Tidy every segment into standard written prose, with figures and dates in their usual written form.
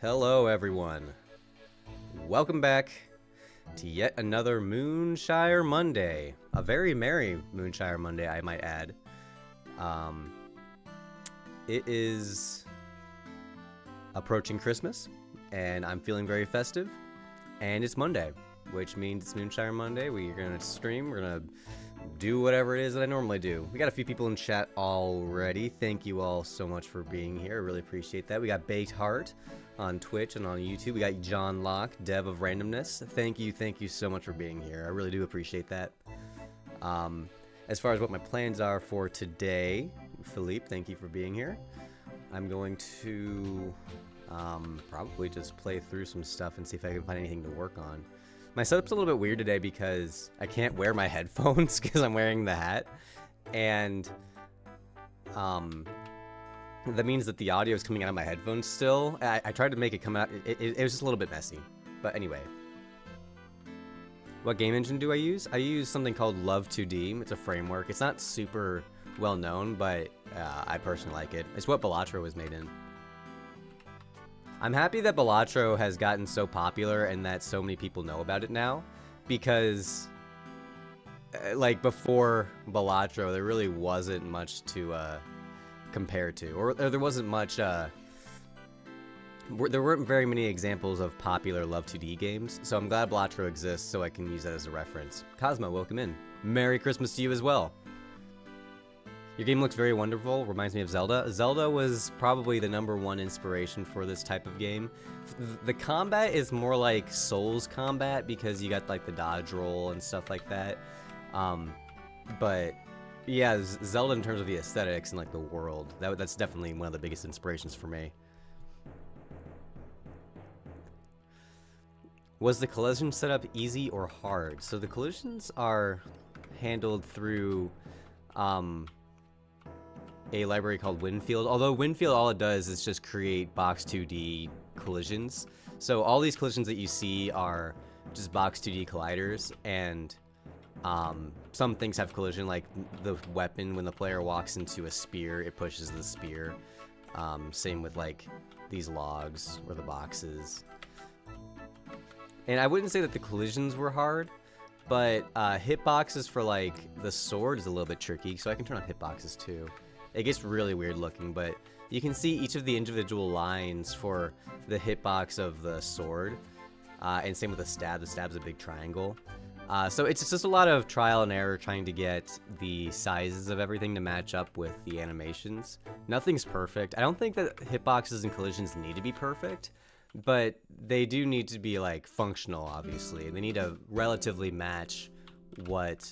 Hello everyone, welcome back to yet another Moonshire Monday. A very merry Moonshire Monday, I might add. It is approaching Christmas, and I'm feeling very festive, and it's Monday, which means it's Moonshire Monday. We're gonna stream, we're gonna do whatever it is that I normally do. We got a few people in chat already. Thank you all so much for being here. I really appreciate that. We got Baked Heart on Twitch and on YouTube. We got John Locke, Dev of Randomness. Thank you so much for being here. I really do appreciate that. As far as what my plans are for today, Philippe, thank you for being here. I'm going to probably just play through some stuff and see if I can find anything to work on. My setup's a little bit weird today because I can't wear my headphones because I'm wearing the hat, and that means that the audio is coming out of my headphones still. I tried to make it come out. It was just a little bit messy. But anyway. What game engine do I use? I use something called Love 2D. It's a framework. It's not super well known, but I personally like it. It's what Balatro was made in. I'm happy that Balatro has gotten so popular and that so many people know about it now, because like before Balatro, there really wasn't much to compare to, or there wasn't much, there weren't very many examples of popular Love 2D games, so I'm glad Balatro exists so I can use that as a reference. Cosmo, welcome in. Merry Christmas to you as well. Your game looks very wonderful, reminds me of Zelda. Zelda was probably the #1 inspiration for this type of game. The combat is more like Souls combat because you got like the dodge roll and stuff like that. But yeah, Zelda in terms of the aesthetics and like the world, that's definitely one of the biggest inspirations for me. Was the collision setup easy or hard? So the collisions are handled through a library called Winfield. Although Winfield, all it does is just create box 2D collisions. So all these collisions that you see are just box 2D colliders, and some things have collision, like the weapon. When the player walks into a spear, it pushes the spear. Same with like these logs or the boxes. And I wouldn't say that the collisions were hard, but hitboxes for like the sword is a little bit tricky, so I can turn on hitboxes too. It gets really weird looking, but you can see each of the individual lines for the hitbox of the sword, and same with the stab. The stab's a big triangle. So it's just a lot of trial and error trying to get the sizes of everything to match up with the animations. Nothing's perfect. I don't think that hitboxes and collisions need to be perfect, but they do need to be like functional, obviously. They need to relatively match what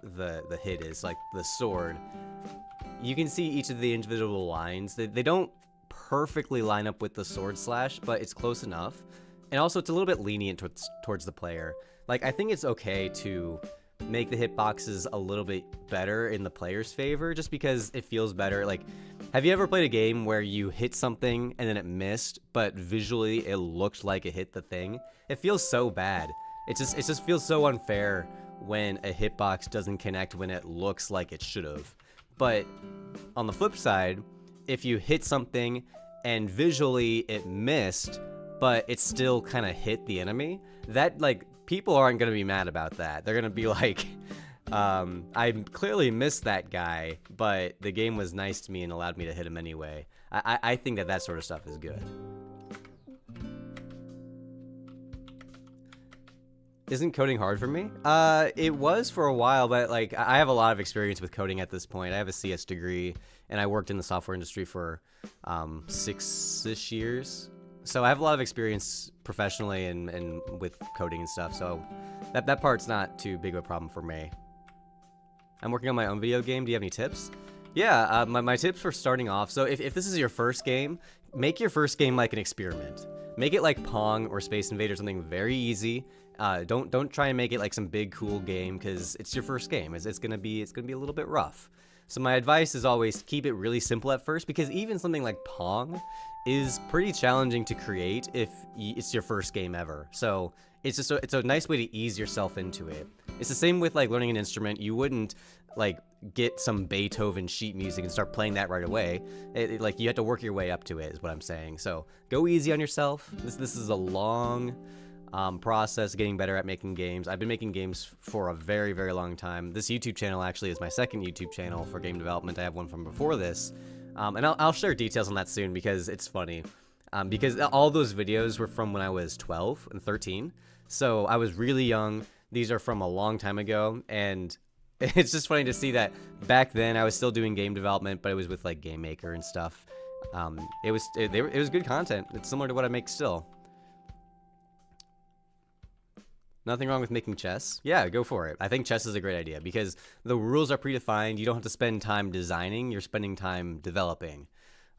the hit is, like the sword. You can see each of the individual lines. They don't perfectly line up with the sword slash, but it's close enough. And also, it's a little bit lenient towards the player. Like, I think it's okay to make the hitboxes a little bit better in the player's favor, just because it feels better. Like, have you ever played a game where you hit something and then it missed, but visually it looked like it hit the thing? It feels so bad. It just feels so unfair when a hitbox doesn't connect when it looks like it should have. But on the flip side, if you hit something and visually it missed, but it still kind of hit the enemy, that, like, people aren't going to be mad about that. They're going to be like, I clearly missed that guy, but the game was nice to me and allowed me to hit him anyway. I think that sort of stuff is good. Isn't coding hard for me? It was for a while, but like I have a lot of experience with coding at this point. I have a CS degree, and I worked in the software industry for 6-ish years. So I have a lot of experience professionally and with coding and stuff. So that part's not too big of a problem for me. I'm working on my own video game. Do you have any tips? Yeah, my tips for starting off. So if this is your first game, make your first game like an experiment. Make it like Pong or Space Invaders, something very easy. Don't try and make it like some big cool game, because it's your first game. It's gonna be a little bit rough. So my advice is always keep it really simple at first, because even something like Pong is pretty challenging to create if it's your first game ever. So it's a nice way to ease yourself into it. It's the same with like learning an instrument. You wouldn't like get some Beethoven sheet music and start playing that right away. Like, you have to work your way up to it, is what I'm saying. So go easy on yourself. This is a long process getting better at making games. I've been making games for a very, very long time. This YouTube channel actually is my second YouTube channel for game development. I have one from before this. And I'll share details on that soon because it's funny. Because all those videos were from when I was 12 and 13. So I was really young. These are from a long time ago. And it's just funny to see that back then I was still doing game development, but it was with like Game Maker and stuff. It was good content. It's similar to what I make still. Nothing wrong with making chess. Yeah, go for it. I think chess is a great idea because the rules are predefined. You don't have to spend time designing. You're spending time developing.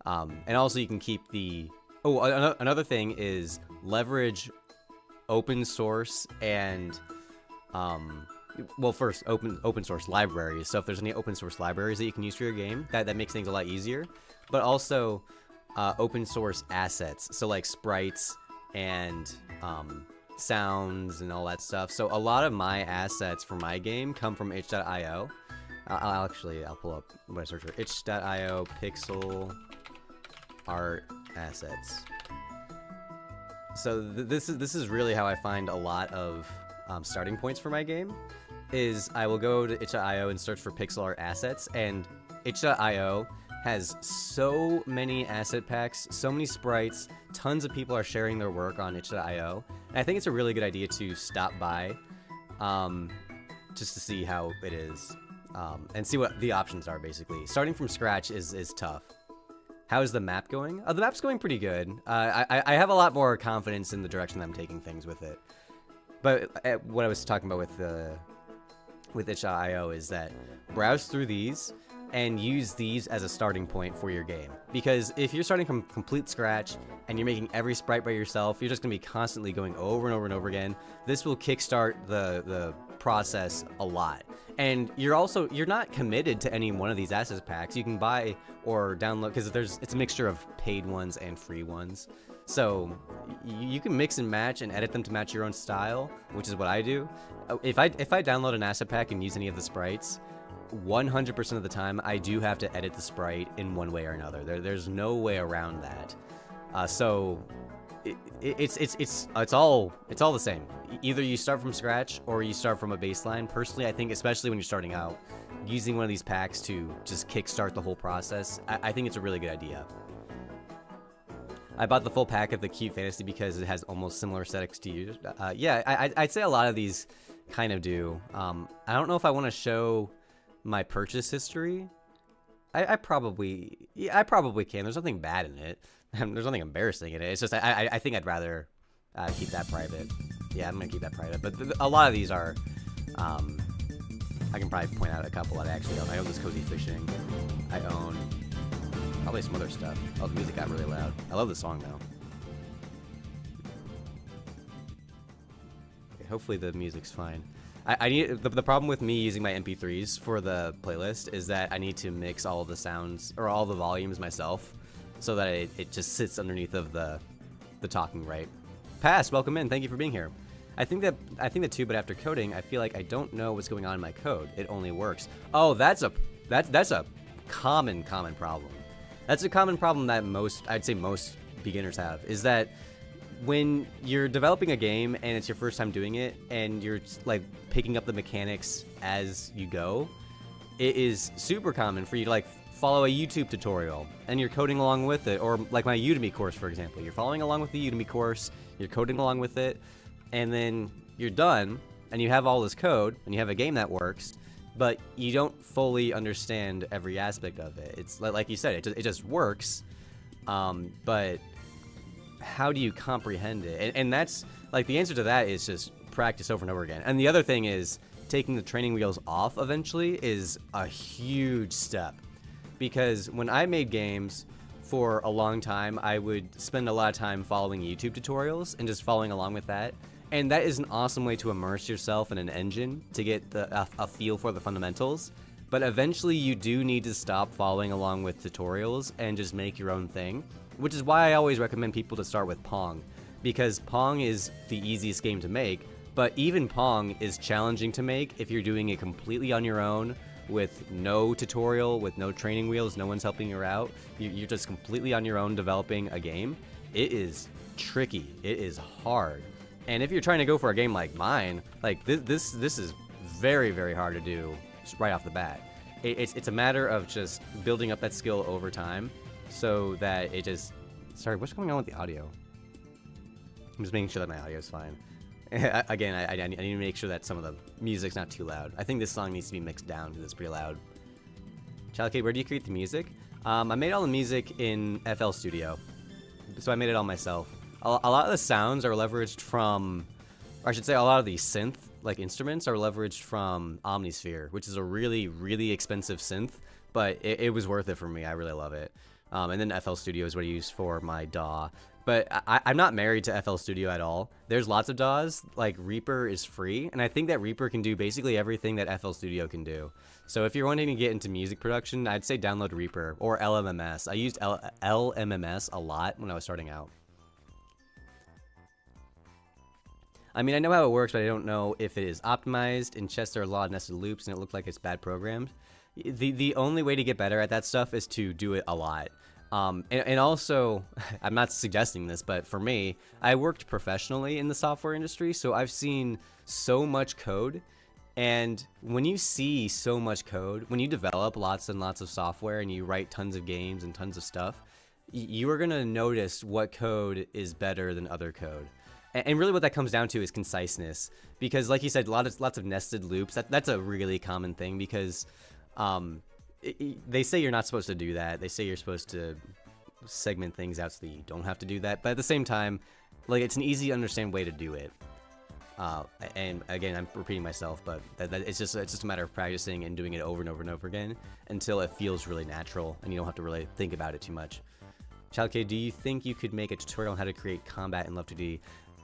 And also you can keep the... Oh, another thing is leverage open source and... well, first, open source libraries. So if there's any open source libraries that you can use for your game, that makes things a lot easier. But also open source assets. So like sprites and... sounds and all that stuff. So a lot of my assets for my game come from itch.io. I'll pull up when I search for itch.io pixel art assets. So this is really how I find a lot of starting points for my game. Is I will go to itch.io and search for pixel art assets, and itch.io has so many asset packs, so many sprites, tons of people are sharing their work on itch.io. And I think it's a really good idea to stop by just to see how it is and see what the options are, basically. Starting from scratch is tough. How is the map going? The map's going pretty good. I have a lot more confidence in the direction I'm taking things with it. But what I was talking about with itch.io is that browse through these and use these as a starting point for your game. Because if you're starting from complete scratch and you're making every sprite by yourself, you're just gonna be constantly going over and over and over again. This will kickstart the process a lot. And you're not committed to any one of these assets packs. You can buy or download, because it's a mixture of paid ones and free ones. So you can mix and match and edit them to match your own style, which is what I do. If I download an asset pack and use any of the sprites, 100% of the time I do have to edit the sprite in one way or another. There's no way around that. So it's all the same. Either you start from scratch or you start from a baseline. Personally, I think especially when you're starting out, using one of these packs to just kickstart the whole process, I think it's a really good idea. I bought the full pack of the Cute Fantasy because it has almost similar aesthetics to you. Yeah, I'd say a lot of these kind of do. I don't know if I want to show my purchase history. I probably can. There's nothing bad in it. There's nothing embarrassing in it. It's just I think I'd rather keep that private. Yeah, I'm gonna keep that private. But a lot of these are. I can probably point out a couple that I actually own. I own this Cozy Fishing. I own probably some other stuff. Oh, the music got really loud. I love the song though. Okay, hopefully the music's fine. I need the problem with me using my MP3s for the playlist is that I need to mix all the sounds or all the volumes myself, so that it just sits underneath of the talking right. Pass, welcome in. Thank you for being here. I think that too, but after coding, I feel like I don't know what's going on in my code. It only works. Oh, that's a common problem. That's a common problem that I'd say most beginners have, is that when you're developing a game and it's your first time doing it and you're like picking up the mechanics as you go, it is super common for you to like follow a YouTube tutorial and you're coding along with it, or like my Udemy course, for example. You're following along with the Udemy course, you're coding along with it, and then you're done and you have all this code and you have a game that works, but you don't fully understand every aspect of it. It's like you said, it just works, but how do you comprehend it? And that's like the answer to that is just practice over and over again. And the other thing is taking the training wheels off eventually is a huge step, because when I made games for a long time, I would spend a lot of time following YouTube tutorials and just following along with that. And that is an awesome way to immerse yourself in an engine to get a feel for the fundamentals. But eventually you do need to stop following along with tutorials and just make your own thing, which is why I always recommend people to start with Pong, because Pong is the easiest game to make, but even Pong is challenging to make if you're doing it completely on your own with no tutorial, with no training wheels, no one's helping you out. You're just completely on your own developing a game. It is tricky. It is hard. And if you're trying to go for a game like mine, like this is very, very hard to do right off the bat. It's a matter of just building up that skill over time so that it just... Sorry, what's going on with the audio? I'm just making sure that my audio is fine. Again, I need to make sure that some of the music's not too loud. I think this song needs to be mixed down because it's pretty loud. Childcare, where do you create the music? I made all the music in FL Studio. So I made it all myself. A lot of the sounds are leveraged from... Or I should say a lot of the synth like instruments are leveraged from Omnisphere, which is a really, really expensive synth, but it was worth it for me. I really love it. And then FL Studio is what I use for my DAW. But I'm not married to FL Studio at all. There's lots of DAWs, like Reaper is free, and I think that Reaper can do basically everything that FL Studio can do. So if you're wanting to get into music production, I'd say download Reaper or LMMS. I used LMMS a lot when I was starting out. I mean, I know how it works, but I don't know if it is optimized. In chess, there are a lot of nested loops, and it looked like it's bad programmed. The only way to get better at that stuff is to do it a lot. And also, I'm not suggesting this, but for me, I worked professionally in the software industry, so I've seen so much code. And when you see so much code, when you develop lots and lots of software and you write tons of games and tons of stuff, you are going to notice what code is better than other code. And really what that comes down to is conciseness, because like you said, lots of nested loops. That's a really common thing, because they say you're not supposed to do that. They say you're supposed to segment things out so that you don't have to do that. But at the same time, like, it's an easy to understand way to do it. And again, I'm repeating myself, but it's just a matter of practicing and doing it over and over and over again until it feels really natural and you don't have to really think about it too much. Child K, do you think you could make a tutorial on how to create combat in Love 2D?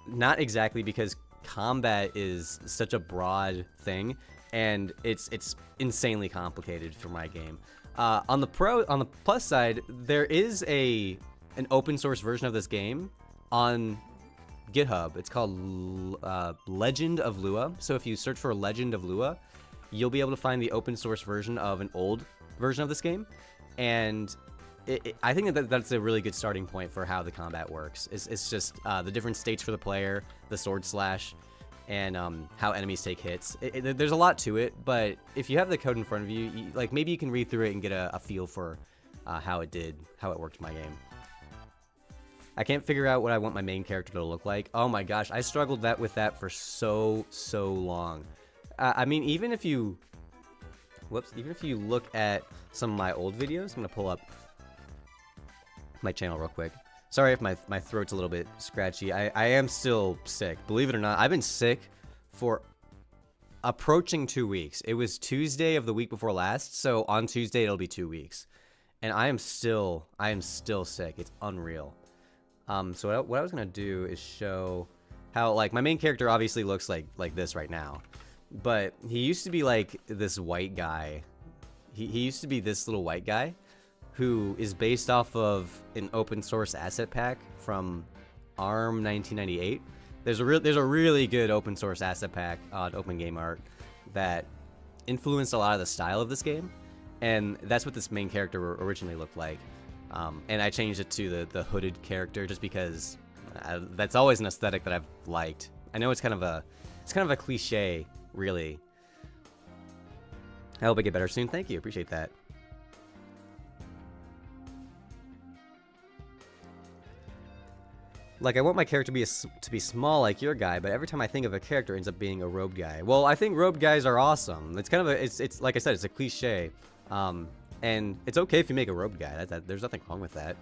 Not exactly, because combat is such a broad thing, and it's insanely complicated for my game. On the plus side, there is an open source version of this game on GitHub. It's called Legend of Lua. So if you search for Legend of Lua, you'll be able to find the open source version of an old version of this game, and I think that's a really good starting point for how the combat works. It's just the different states for the player, the sword slash, and how enemies take hits. There's a lot to it, but if you have the code in front of you, like, maybe you can read through it and get a feel for how it worked in my game. I can't figure out what I want my main character to look like. Oh my gosh, I struggled with that for so long. I mean, even if you look at some of my old videos, I'm gonna pull up my channel real quick. Sorry if my throat's a little bit scratchy. I am still sick. Believe it or not, I've been sick for approaching 2 weeks. It was Tuesday of the week before last, so on Tuesday it'll be 2 weeks. And I am still sick. It's unreal. So what I was gonna do is show how, like, my main character obviously looks like this right now. But he used to be like this white guy. He used to be this little white guy who is based off of an open source asset pack from ARM 1998. There's a really good open source asset pack on Open Game Art that influenced a lot of the style of this game, and that's what this main character originally looked like. And I changed it to the hooded character just because that's always an aesthetic that I've liked. I know it's kind of a cliche, really. I hope I get better soon. Thank you, appreciate that. Like, I want my character to be small like your guy, but every time I think of a character, it ends up being a robed guy. Well, I think robed guys are awesome. It's kind of it's like I said, it's a cliche, and it's okay if you make a robed guy. There's nothing wrong with that.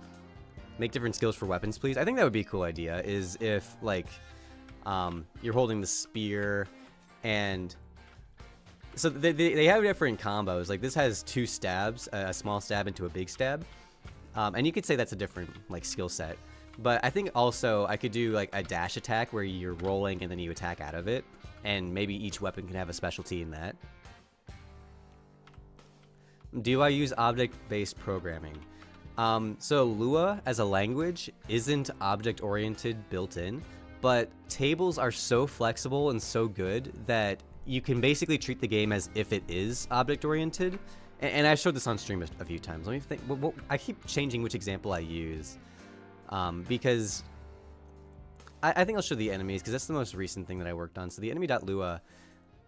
Make different skills for weapons, please. I think that would be a cool idea. Is if, like, you're holding the spear, and so they have different combos. Like, this has 2 stabs, a small stab into a big stab, and you could say that's a different, like, skill set. But I think also I could do, like, a dash attack where you're rolling and then you attack out of it, and maybe each weapon can have a specialty in that. Do I use object-based programming? So Lua as a language isn't object-oriented built in, but tables are so flexible and so good that you can basically treat the game as if it is object-oriented. And I've showed this on stream a few times. Let me think. Well, I keep changing which example I use because I think I'll show the enemies because that's the most recent thing that I worked on. So the enemy.lua,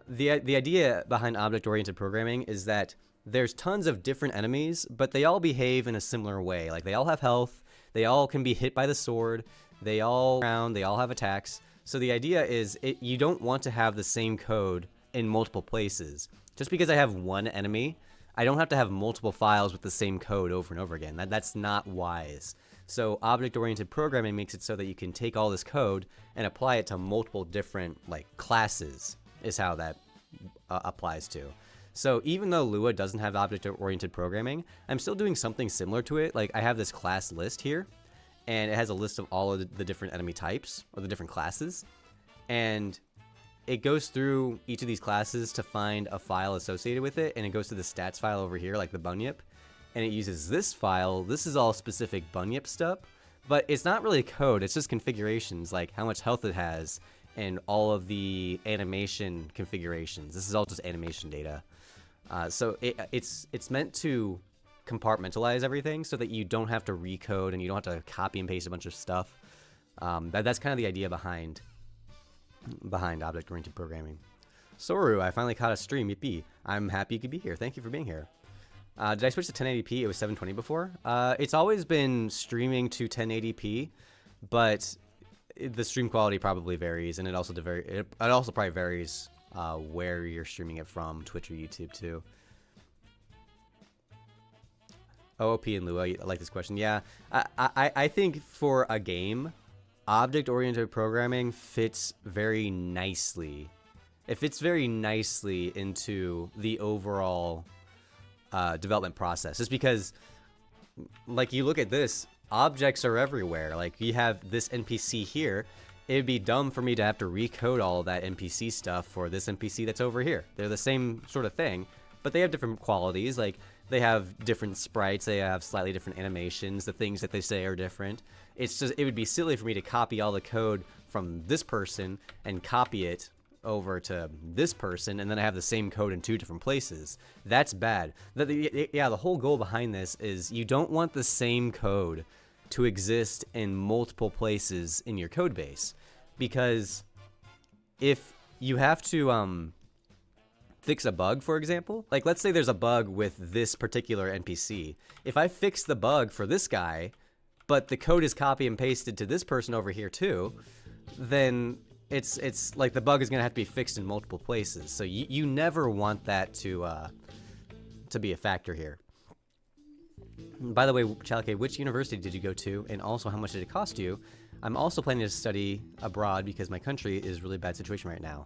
the idea behind object-oriented programming is that there's tons of different enemies, but they all behave in a similar way. Like they all have health, they all can be hit by the sword, they all have attacks. So the idea is you don't want to have the same code in multiple places. Just because I have one enemy, I don't have to have multiple files with the same code over and over again. That's not wise. So object-oriented programming makes it so that you can take all this code and apply it to multiple different like classes is how that applies to. So even though Lua doesn't have object-oriented programming, I'm still doing something similar to it. Like I have this class list here, and it has a list of all of the different enemy types or the different classes. And it goes through each of these classes to find a file associated with it, and it goes to the stats file over here, like the bunyip, and it uses this file. This is all specific bunyip stuff, but it's not really code. It's just configurations, like how much health it has and all of the animation configurations. This is all just animation data. So it's meant to compartmentalize everything so that you don't have to recode and you don't have to copy and paste a bunch of stuff. That's kind of the idea behind object-oriented programming. Soru, I finally caught a stream. Yippee. I'm happy you could be here. Thank you for being here. Did I switch to 1080p? It was 720 before. It's always been streaming to 1080p, but the stream quality probably varies, and it also probably varies where you're streaming it from, Twitch or YouTube too. OOP and Lua, I like this question. Yeah, I think for a game, object-oriented programming fits very nicely. It fits very nicely into the overall development process. Just because, like, you look at this, objects are everywhere. Like, you have this NPC here. It'd be dumb for me to have to recode all of that NPC stuff for this NPC that's over here. They're the same sort of thing, but they have different qualities. Like, they have different sprites, they have slightly different animations, the things that they say are different. It's just, it would be silly for me to copy all the code from this person and copy it over to this person, and then I have the same code in two different places. That's bad. Yeah, the whole goal behind this is you don't want the same code to exist in multiple places in your code base, because if you have to fix a bug, for example, like let's say there's a bug with this particular NPC. If I fix the bug for this guy, but the code is copy and pasted to this person over here too, then it's like the bug is gonna have to be fixed in multiple places. So you never want that to be a factor here. By the way, Chalke, which university did you go to, and also how much did it cost you? I'm also planning to study abroad because my country is a really bad situation right now.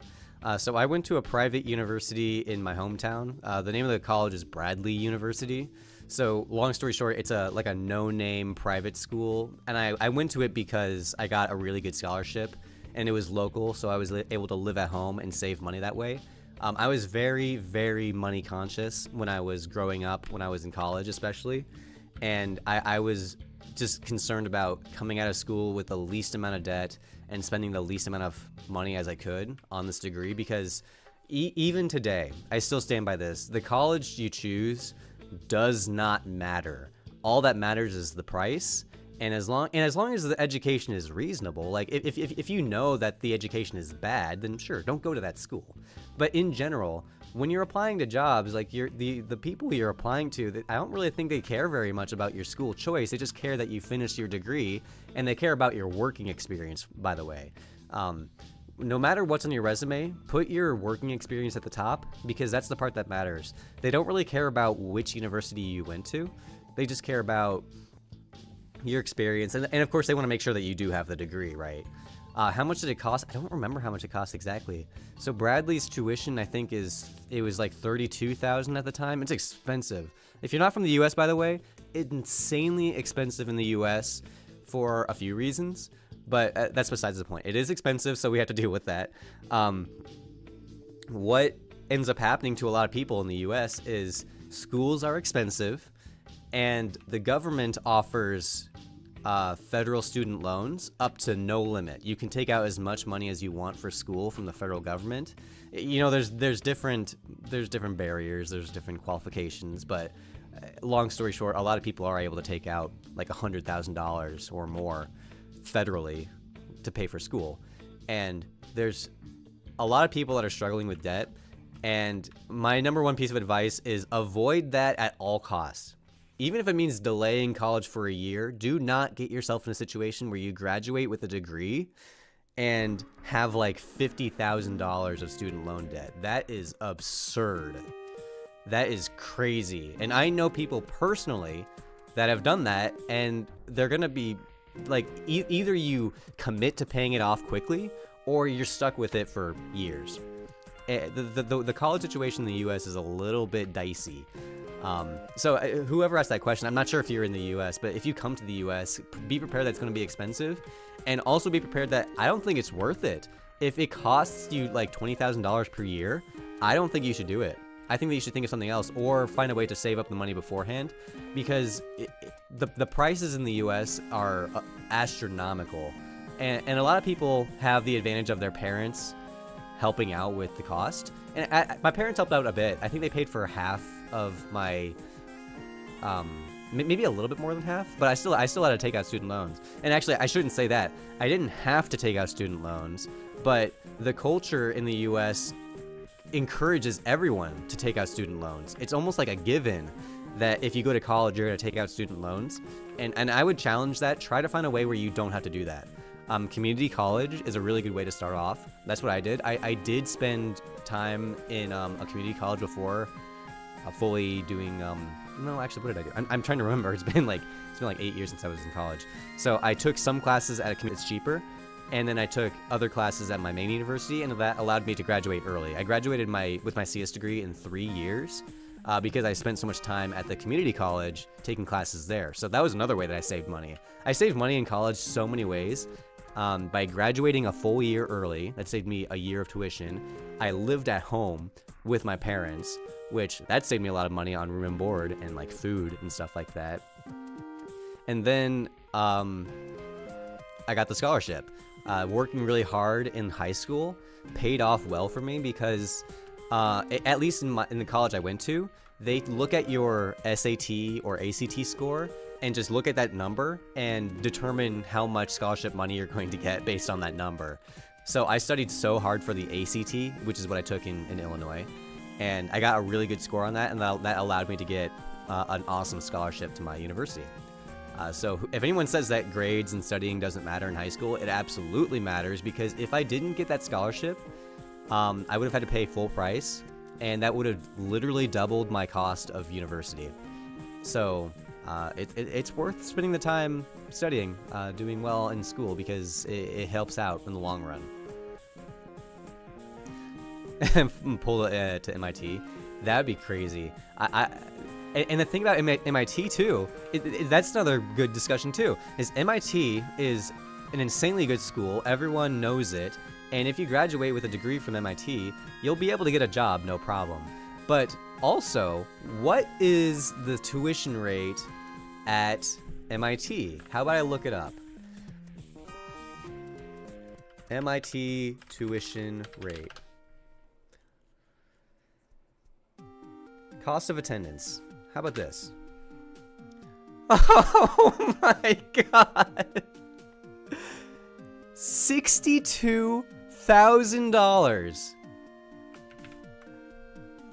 So I went to a private university in my hometown. The name of the college is Bradley University. So long story short, it's like a no-name private school, and I went to it because I got a really good scholarship, and it was local, so I was able to live at home and save money that way. I was very, very money conscious when I was growing up, when I was in college especially, and I was just concerned about coming out of school with the least amount of debt and spending the least amount of money as I could on this degree, because even today, I still stand by this. The college you choose does not matter. All that matters is the price, and as long as the education is reasonable, like if you know that the education is bad, then sure, don't go to that school. But in general, when you're applying to jobs, like the people you're applying to, I don't really think they care very much about your school choice. They just care that you finished your degree, and they care about your working experience, by the way. No matter what's on your resume, put your working experience at the top, because that's the part that matters. They don't really care about which university you went to. They just care about your experience. And of course, they want to make sure that you do have the degree, right? How much did it cost? I don't remember how much it cost exactly. So Bradley's tuition, I think it was like $32,000 at the time. It's expensive. If you're not from the US, by the way, it's insanely expensive in the US for a few reasons. But that's besides the point. It is expensive, so we have to deal with that. What ends up happening to a lot of people in the US is schools are expensive, and the government offers federal student loans up to no limit. You can take out as much money as you want for school from the federal government. You know, there's different barriers, there's different qualifications, but long story short, a lot of people are able to take out like $100,000 or more federally to pay for school. And there's a lot of people that are struggling with debt. And my number one piece of advice is avoid that at all costs. Even if it means delaying college for a year, do not get yourself in a situation where you graduate with a degree and have like $50,000 of student loan debt. That is absurd. That is crazy. And I know people personally that have done that, and they're going to be like, either you commit to paying it off quickly or you're stuck with it for years. The college situation in the U.S. is a little bit dicey. So whoever asked that question, I'm not sure if you're in the U.S., but if you come to the U.S., be prepared that it's going to be expensive, and also be prepared that I don't think it's worth it. If it costs you like $20,000 per year, I don't think you should do it. I think that you should think of something else or find a way to save up the money beforehand, because the prices in the U.S. are astronomical, and a lot of people have the advantage of their parents helping out with the cost. And my parents helped out a bit. I think they paid for half of my, maybe a little bit more than half, but I still had to take out student loans. And actually, I shouldn't say that. I didn't have to take out student loans, but the culture in the U.S. encourages everyone to take out student loans. It's almost like a given that if you go to college, you're going to take out student loans. And I would challenge that. Try to find a way where you don't have to do that. Community college is a really good way to start off. Like I did. I did spend time in a community college before fully doing, no, actually, what did I do? I'm trying to remember. It's been like 8 years since I was in college. So I took some classes at a community, it's cheaper. And then I took other classes at my main university, and that allowed me to graduate early. I graduated with my CS degree in 3 years because I spent so much time at the community college taking classes there. So that was another way that I saved money. I saved money in college so many ways. By graduating a full year early, that saved me a year of tuition. I lived at home with my parents, which that saved me a lot of money on room and board and like food and stuff like that. And then I got the scholarship. Working really hard in high school paid off well for me because at least in the college I went to, they look at your SAT or ACT score and just look at that number and determine how much scholarship money you're going to get based on that number. So I studied so hard for the ACT, which is what I took in Illinois, and I got a really good score on that, and that allowed me to get an awesome scholarship to my university. So if anyone says that grades and studying doesn't matter in high school, it absolutely matters, because if I didn't get that scholarship, I would have had to pay full price, and that would have literally doubled my cost of university. So it's worth spending the time studying, doing well in school, because it helps out in the long run. Pull it to MIT. That would be crazy. And the thing about MIT too, that's another good discussion too, is MIT is an insanely good school. Everyone knows it. And if you graduate with a degree from MIT, you'll be able to get a job, no problem. But also, what is the tuition rate at MIT? How about I look it up? MIT tuition rate. Cost of attendance. How about this? Oh my god! $62,000.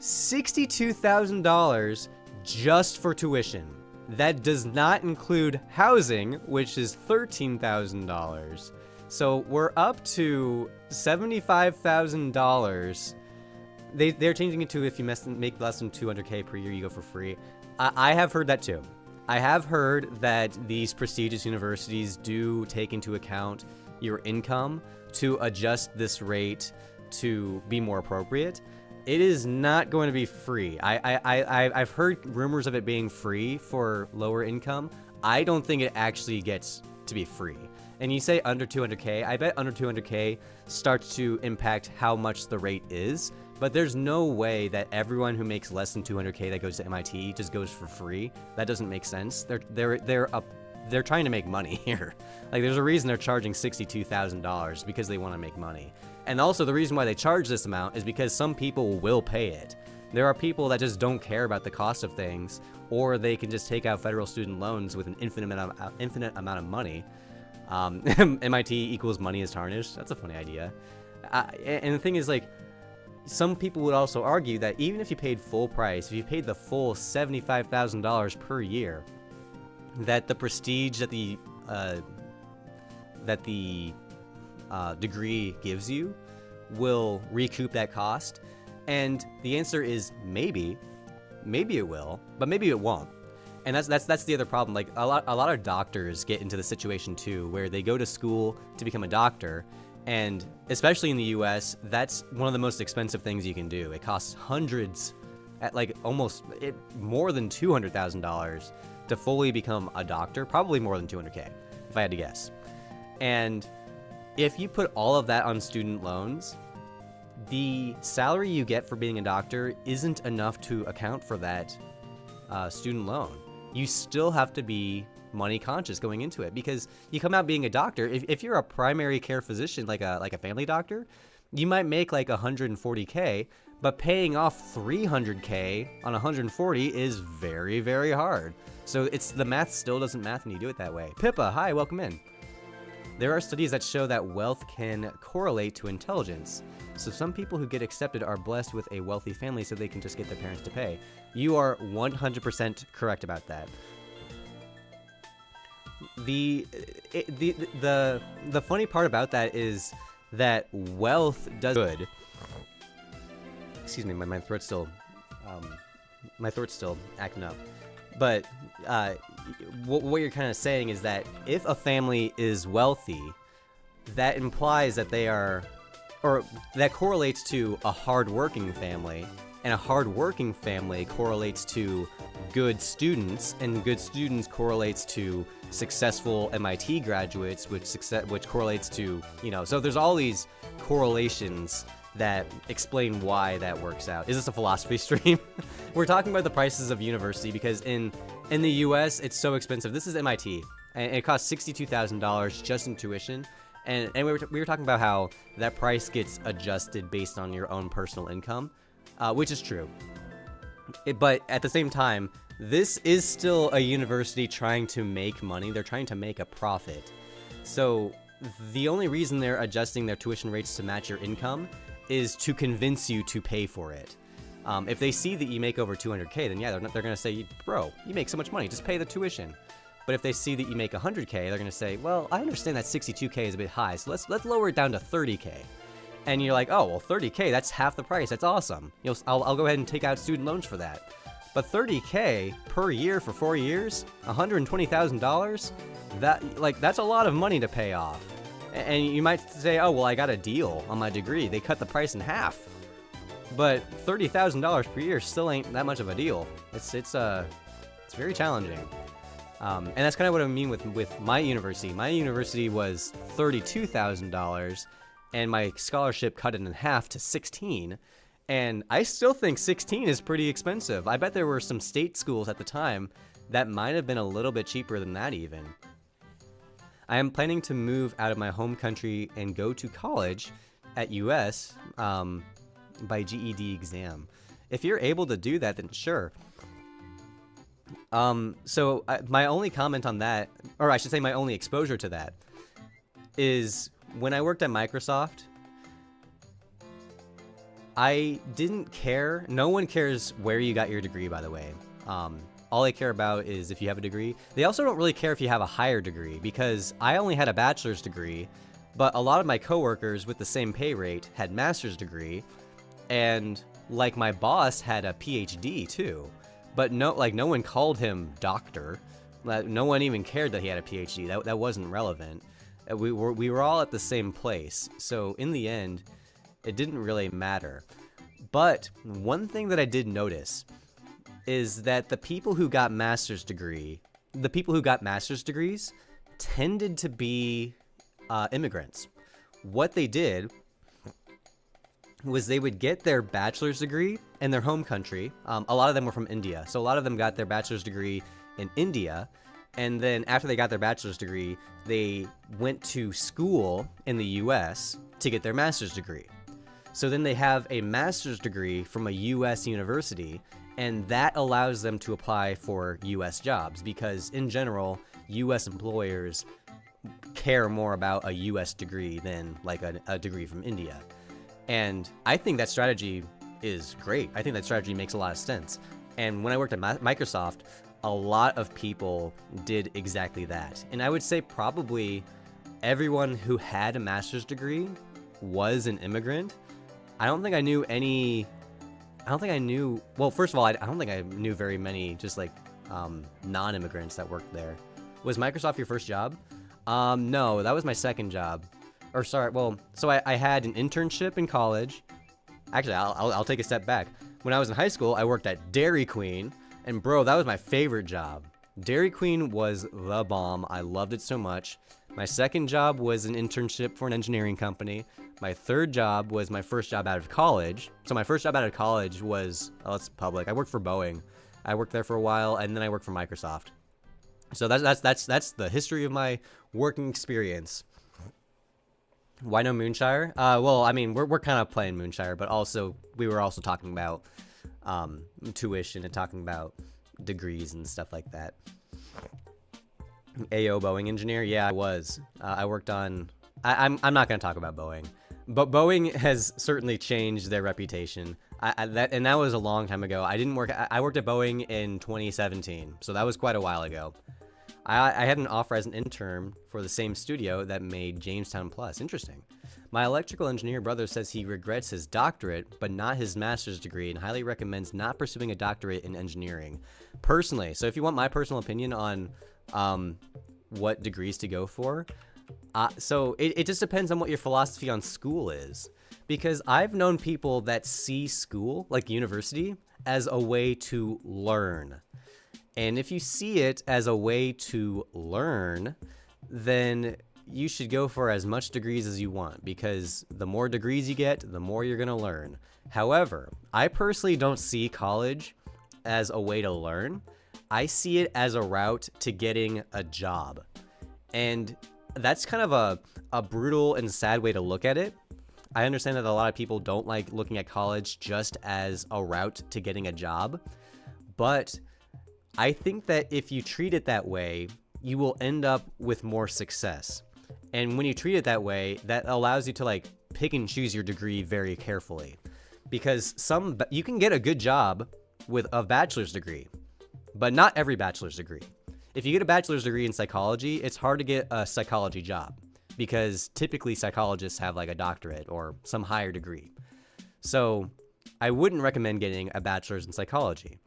$62,000 just for tuition. That does not include housing, which is $13,000. So we're up to $75,000. They're changing it to if you make less than 200K per year, you go for free. I have heard that too. I have heard that these prestigious universities do take into account your income to adjust this rate to be more appropriate. It is not going to be free. I've heard rumors of it being free for lower income. I don't think it actually gets to be free. And you say under 200K, I bet under 200K starts to impact how much the rate is. But there's no way that everyone who makes less than 200K that goes to MIT just goes for free. That doesn't make sense. They're they're trying to make money here. Like, there's a reason they're charging $62,000 because they want to make money. And also the reason why they charge this amount is because some people will pay it. There are people that just don't care about the cost of things, or they can just take out federal student loans with an infinite amount of money. MIT equals money is tarnished. That's a funny idea. And the thing is, like, some people would also argue that even if you paid full price, if you paid the full $75,000 per year, that the prestige that the degree gives you will recoup that cost. And the answer is maybe it will, but maybe it won't. And that's the other problem. Like, a lot of doctors get into the situation too, where they go to school to become a doctor, and especially in the US, that's one of the most expensive things you can do. It costs hundreds, at like more than $200,000 to fully become a doctor, probably more than 200K if I had to guess. And if you put all of that on student loans, the salary you get for being a doctor isn't enough to account for that student loan. You still have to be money conscious going into it, because you come out being a doctor. If you're a primary care physician, like a family doctor, you might make like 140K, but paying off 300K on 140 is very, very hard. So the math still doesn't math when you do it that way. Pippa, hi, welcome in. There are studies that show that wealth can correlate to intelligence. So some people who get accepted are blessed with a wealthy family so they can just get their parents to pay. You are 100% correct about that. The funny part about that is that wealth does good. Excuse me, my throat's still acting up. But what you're kind of saying is that if a family is wealthy, that implies that they are, or that correlates to a hardworking family, and a hardworking family correlates to good students, and good students correlates to successful MIT graduates, which correlates to, so there's all these correlations that explain why that works out. Is this a philosophy stream? We're talking about the prices of university because in the US it's so expensive. This is MIT, and it costs $62,000 just in tuition. And we were talking about how that price gets adjusted based on your own personal income, which is true. But at the same time, this is still a university trying to make money. They're trying to make a profit. So the only reason they're adjusting their tuition rates to match your income is to convince you to pay for it. If they see that you make over 200K, then yeah, they're going to say, bro, you make so much money, just pay the tuition. But if they see that you make 100K, they're going to say, well, I understand that 62K is a bit high, so let's lower it down to 30K. And you're like, oh, well, 30K, that's half the price. That's awesome. I'll go ahead and take out student loans for that. But 30K per year for 4 years, $120,000, that's a lot of money to pay off. And you might say, oh, well, I got a deal on my degree. They cut the price in half. But $30,000 per year still ain't that much of a deal. It's very challenging. And that's kind of what I mean with my university. My university was $32,000, and my scholarship cut it in half to 16. And I still think 16 is pretty expensive. I bet there were some state schools at the time that might have been a little bit cheaper than that even. I am planning to move out of my home country and go to college at US by GED exam. If you're able to do that, then sure. My only comment on that, or I should say my only exposure to that, is when I worked at Microsoft, I didn't care. No one cares where you got your degree, by the way. All they care about is if you have a degree. They also don't really care if you have a higher degree, because I only had a bachelor's degree, but a lot of my coworkers with the same pay rate had master's degree, and like my boss had a PhD too. But no one called him doctor. No one even cared that he had a PhD. That wasn't relevant. We were all at the same place. So in the end, it didn't really matter. But one thing that I did notice is that the people who got master's degrees tended to be immigrants. What they did was they would get their bachelor's degree in their home country. A lot of them were from India. So a lot of them got their bachelor's degree in India, And then after they got their bachelor's degree, they went to school in the US to get their master's degree. So then they have a master's degree from a US university, and that allows them to apply for US jobs because in general, US employers care more about a US degree than like a degree from India. And I think that strategy is great. I think that strategy makes a lot of sense. And when I worked at Microsoft, a lot of people did exactly that. And I would say probably everyone who had a master's degree was an immigrant. I don't think I knew, well, first of all, I don't think I knew very many just like non-immigrants that worked there. Was Microsoft your first job? No, that was my second job. Or sorry, well, so I had an internship in college. Actually, I'll take a step back. When I was in high school, I worked at Dairy Queen. And bro, that was my favorite job. Dairy Queen was the bomb. I loved it so much. My second job was an internship for an engineering company. My third job was my first job out of college. So my first job out of college was, oh, it's public. I worked for Boeing. I worked there for a while, and then I worked for Microsoft. So that's the history of my working experience. Why no Moonshire? Well, I mean, we're kind of playing Moonshire, but also we were also talking about tuition and talking about degrees and stuff like that. AO Boeing engineer, yeah, I was. I worked on. I'm not going to talk about Boeing, but Boeing has certainly changed their reputation. That was a long time ago. I worked at Boeing in 2017, so that was quite a while ago. I had an offer as an intern for the same studio that made Jamestown Plus. Interesting. My electrical engineer brother says he regrets his doctorate, but not his master's degree, and highly recommends not pursuing a doctorate in engineering. Personally, so if you want my personal opinion on what degrees to go for, so it just depends on what your philosophy on school is. Because I've known people that see school, like university, as a way to learn. And if you see it as a way to learn, then you should go for as much degrees as you want, because the more degrees you get, the more you're going to learn. However, I personally don't see college as a way to learn. I see it as a route to getting a job. And that's kind of a brutal and sad way to look at it. I understand that a lot of people don't like looking at college just as a route to getting a job, but I think that if you treat it that way, you will end up with more success. And when you treat it that way, that allows you to like pick and choose your degree very carefully, because you can get a good job with a bachelor's degree, but not every bachelor's degree. If you get a bachelor's degree in psychology, it's hard to get a psychology job because typically psychologists have like a doctorate or some higher degree. So I wouldn't recommend getting a bachelor's in psychology.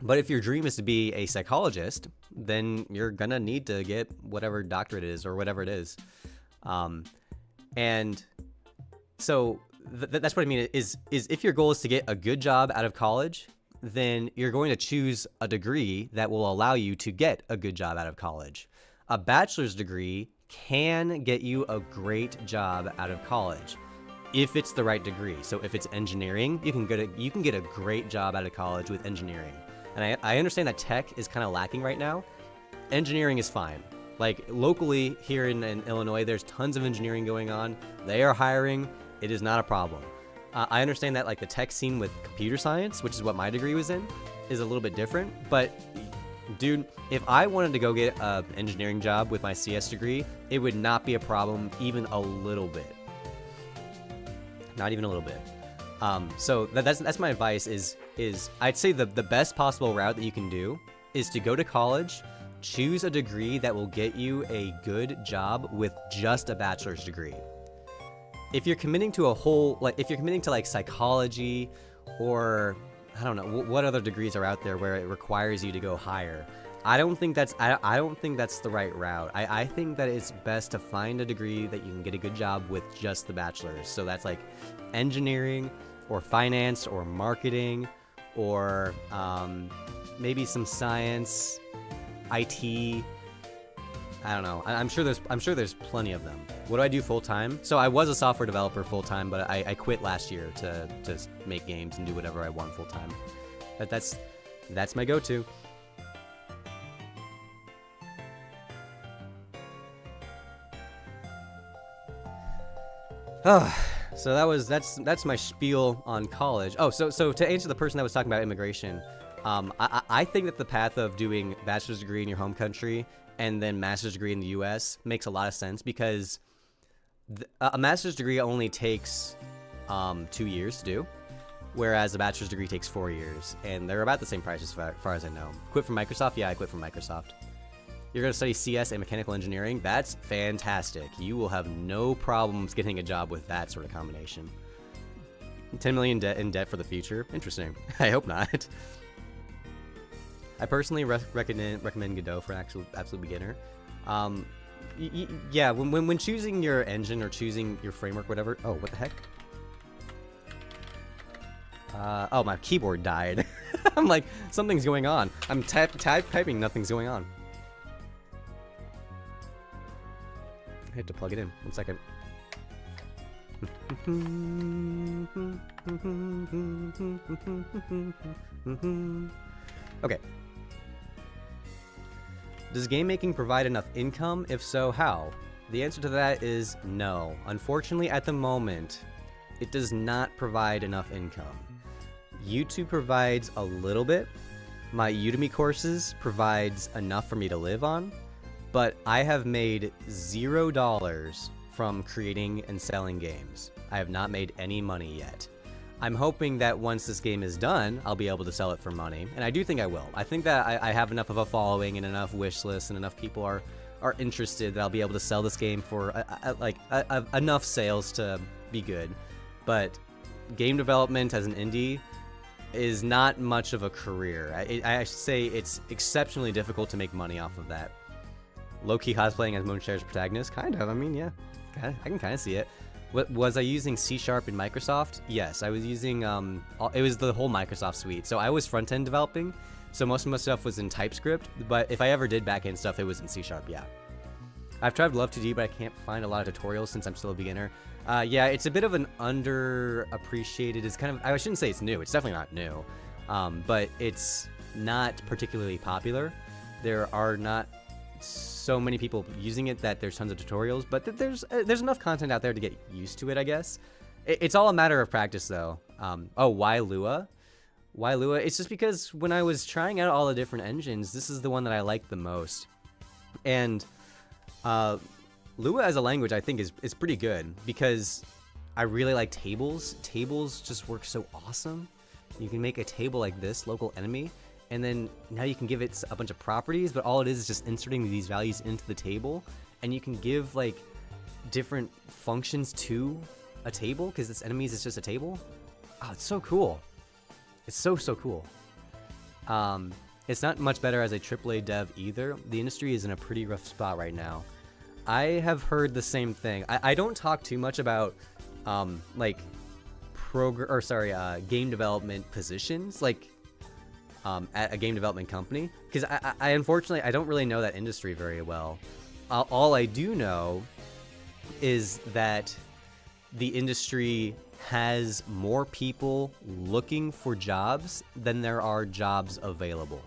But if your dream is to be a psychologist, then you're going to need to get whatever doctorate it is or whatever it is. And so that's what I mean is if your goal is to get a good job out of college, then you're going to choose a degree that will allow you to get a good job out of college. A bachelor's degree can get you a great job out of college if it's the right degree. So if it's engineering, you can get a great job out of college with engineering. And I understand that tech is kind of lacking right now. Engineering is fine. Like locally here in Illinois, there's tons of engineering going on. They are hiring. It is not a problem. I understand that like the tech scene with computer science, which is what my degree was in, is a little bit different. But dude, if I wanted to go get an engineering job with my CS degree, it would not be a problem even a little bit. Not even a little bit. So that's my advice is I'd say the best possible route that you can do is to go to college, choose a degree that will get you a good job with just a bachelor's degree. If you're committing to like psychology or I don't know what other degrees are out there where it requires you to go higher, I don't think that's the right route. I think that it's best to find a degree that you can get a good job with just the bachelor's. So that's like engineering or finance or marketing or maybe some science, IT. I don't know. I'm sure there's plenty of them. What do I do full time? So I was a software developer full time, but I quit last year to make games and do whatever I want full time. That's my go-to. So that's my spiel on college. Oh, so to answer the person that was talking about immigration, I think that the path of doing bachelor's degree in your home country and then master's degree in the U.S. makes a lot of sense, because a master's degree only takes 2 years to do, whereas a bachelor's degree takes 4 years, and they're about the same price as far as I know. Quit from Microsoft? Yeah, I quit from Microsoft. You're going to study CS and mechanical engineering? That's fantastic. You will have no problems getting a job with that sort of combination. 10 million in debt for the future? Interesting. I hope not. I personally recommend Godot for an absolute beginner. Yeah, when choosing your engine or choosing your framework, whatever. Oh, what the heck? Oh, my keyboard died. I'm like, something's going on. I'm typing, nothing's going on. I have to plug it in. 1 second. Okay. Does game making provide enough income? If so, how? The answer to that is no. Unfortunately, at the moment, it does not provide enough income. YouTube provides a little bit. My Udemy courses provides enough for me to live on, but I have made $0 from creating and selling games. I have not made any money yet. I'm hoping that once this game is done, I'll be able to sell it for money, and I do think I will. I think that I have enough of a following and enough wish lists and enough people are interested that I'll be able to sell this game for enough sales to be good. But game development as an indie is not much of a career. I should say it's exceptionally difficult to make money off of that. Low-key cosplaying as Moonshire's protagonist? Kind of. I mean, yeah. I can kind of see it. Was I using C# in Microsoft? Yes, I was using, it was the whole Microsoft suite. So I was front-end developing, so most of my stuff was in TypeScript, but if I ever did back-end stuff, it was in C#, yeah. I've tried Love2D, but I can't find a lot of tutorials since I'm still a beginner. Yeah, it's a bit of an underappreciated, it's kind of, I shouldn't say it's new, it's definitely not new, but it's not particularly popular. There are not so many people using it that there's tons of tutorials, but there's enough content out there to get used to it, I guess. It's all a matter of practice, though. Oh, why Lua? Why Lua? It's just because when I was trying out all the different engines, this is the one that I liked the most. And Lua as a language, I think, is pretty good because I really like tables. Tables just work so awesome. You can make a table like this, local enemy, and then now you can give it a bunch of properties, but all it is just inserting these values into the table, and you can give like different functions to a table because its enemies is just a table. Oh, it's so cool. It's so cool. It's not much better as a AAA dev either. The industry is in a pretty rough spot right now. I have heard the same thing. I don't talk too much about like game development positions, like at a game development company, because I unfortunately I don't really know that industry very well. All I do know is that the industry has more people looking for jobs than there are jobs available.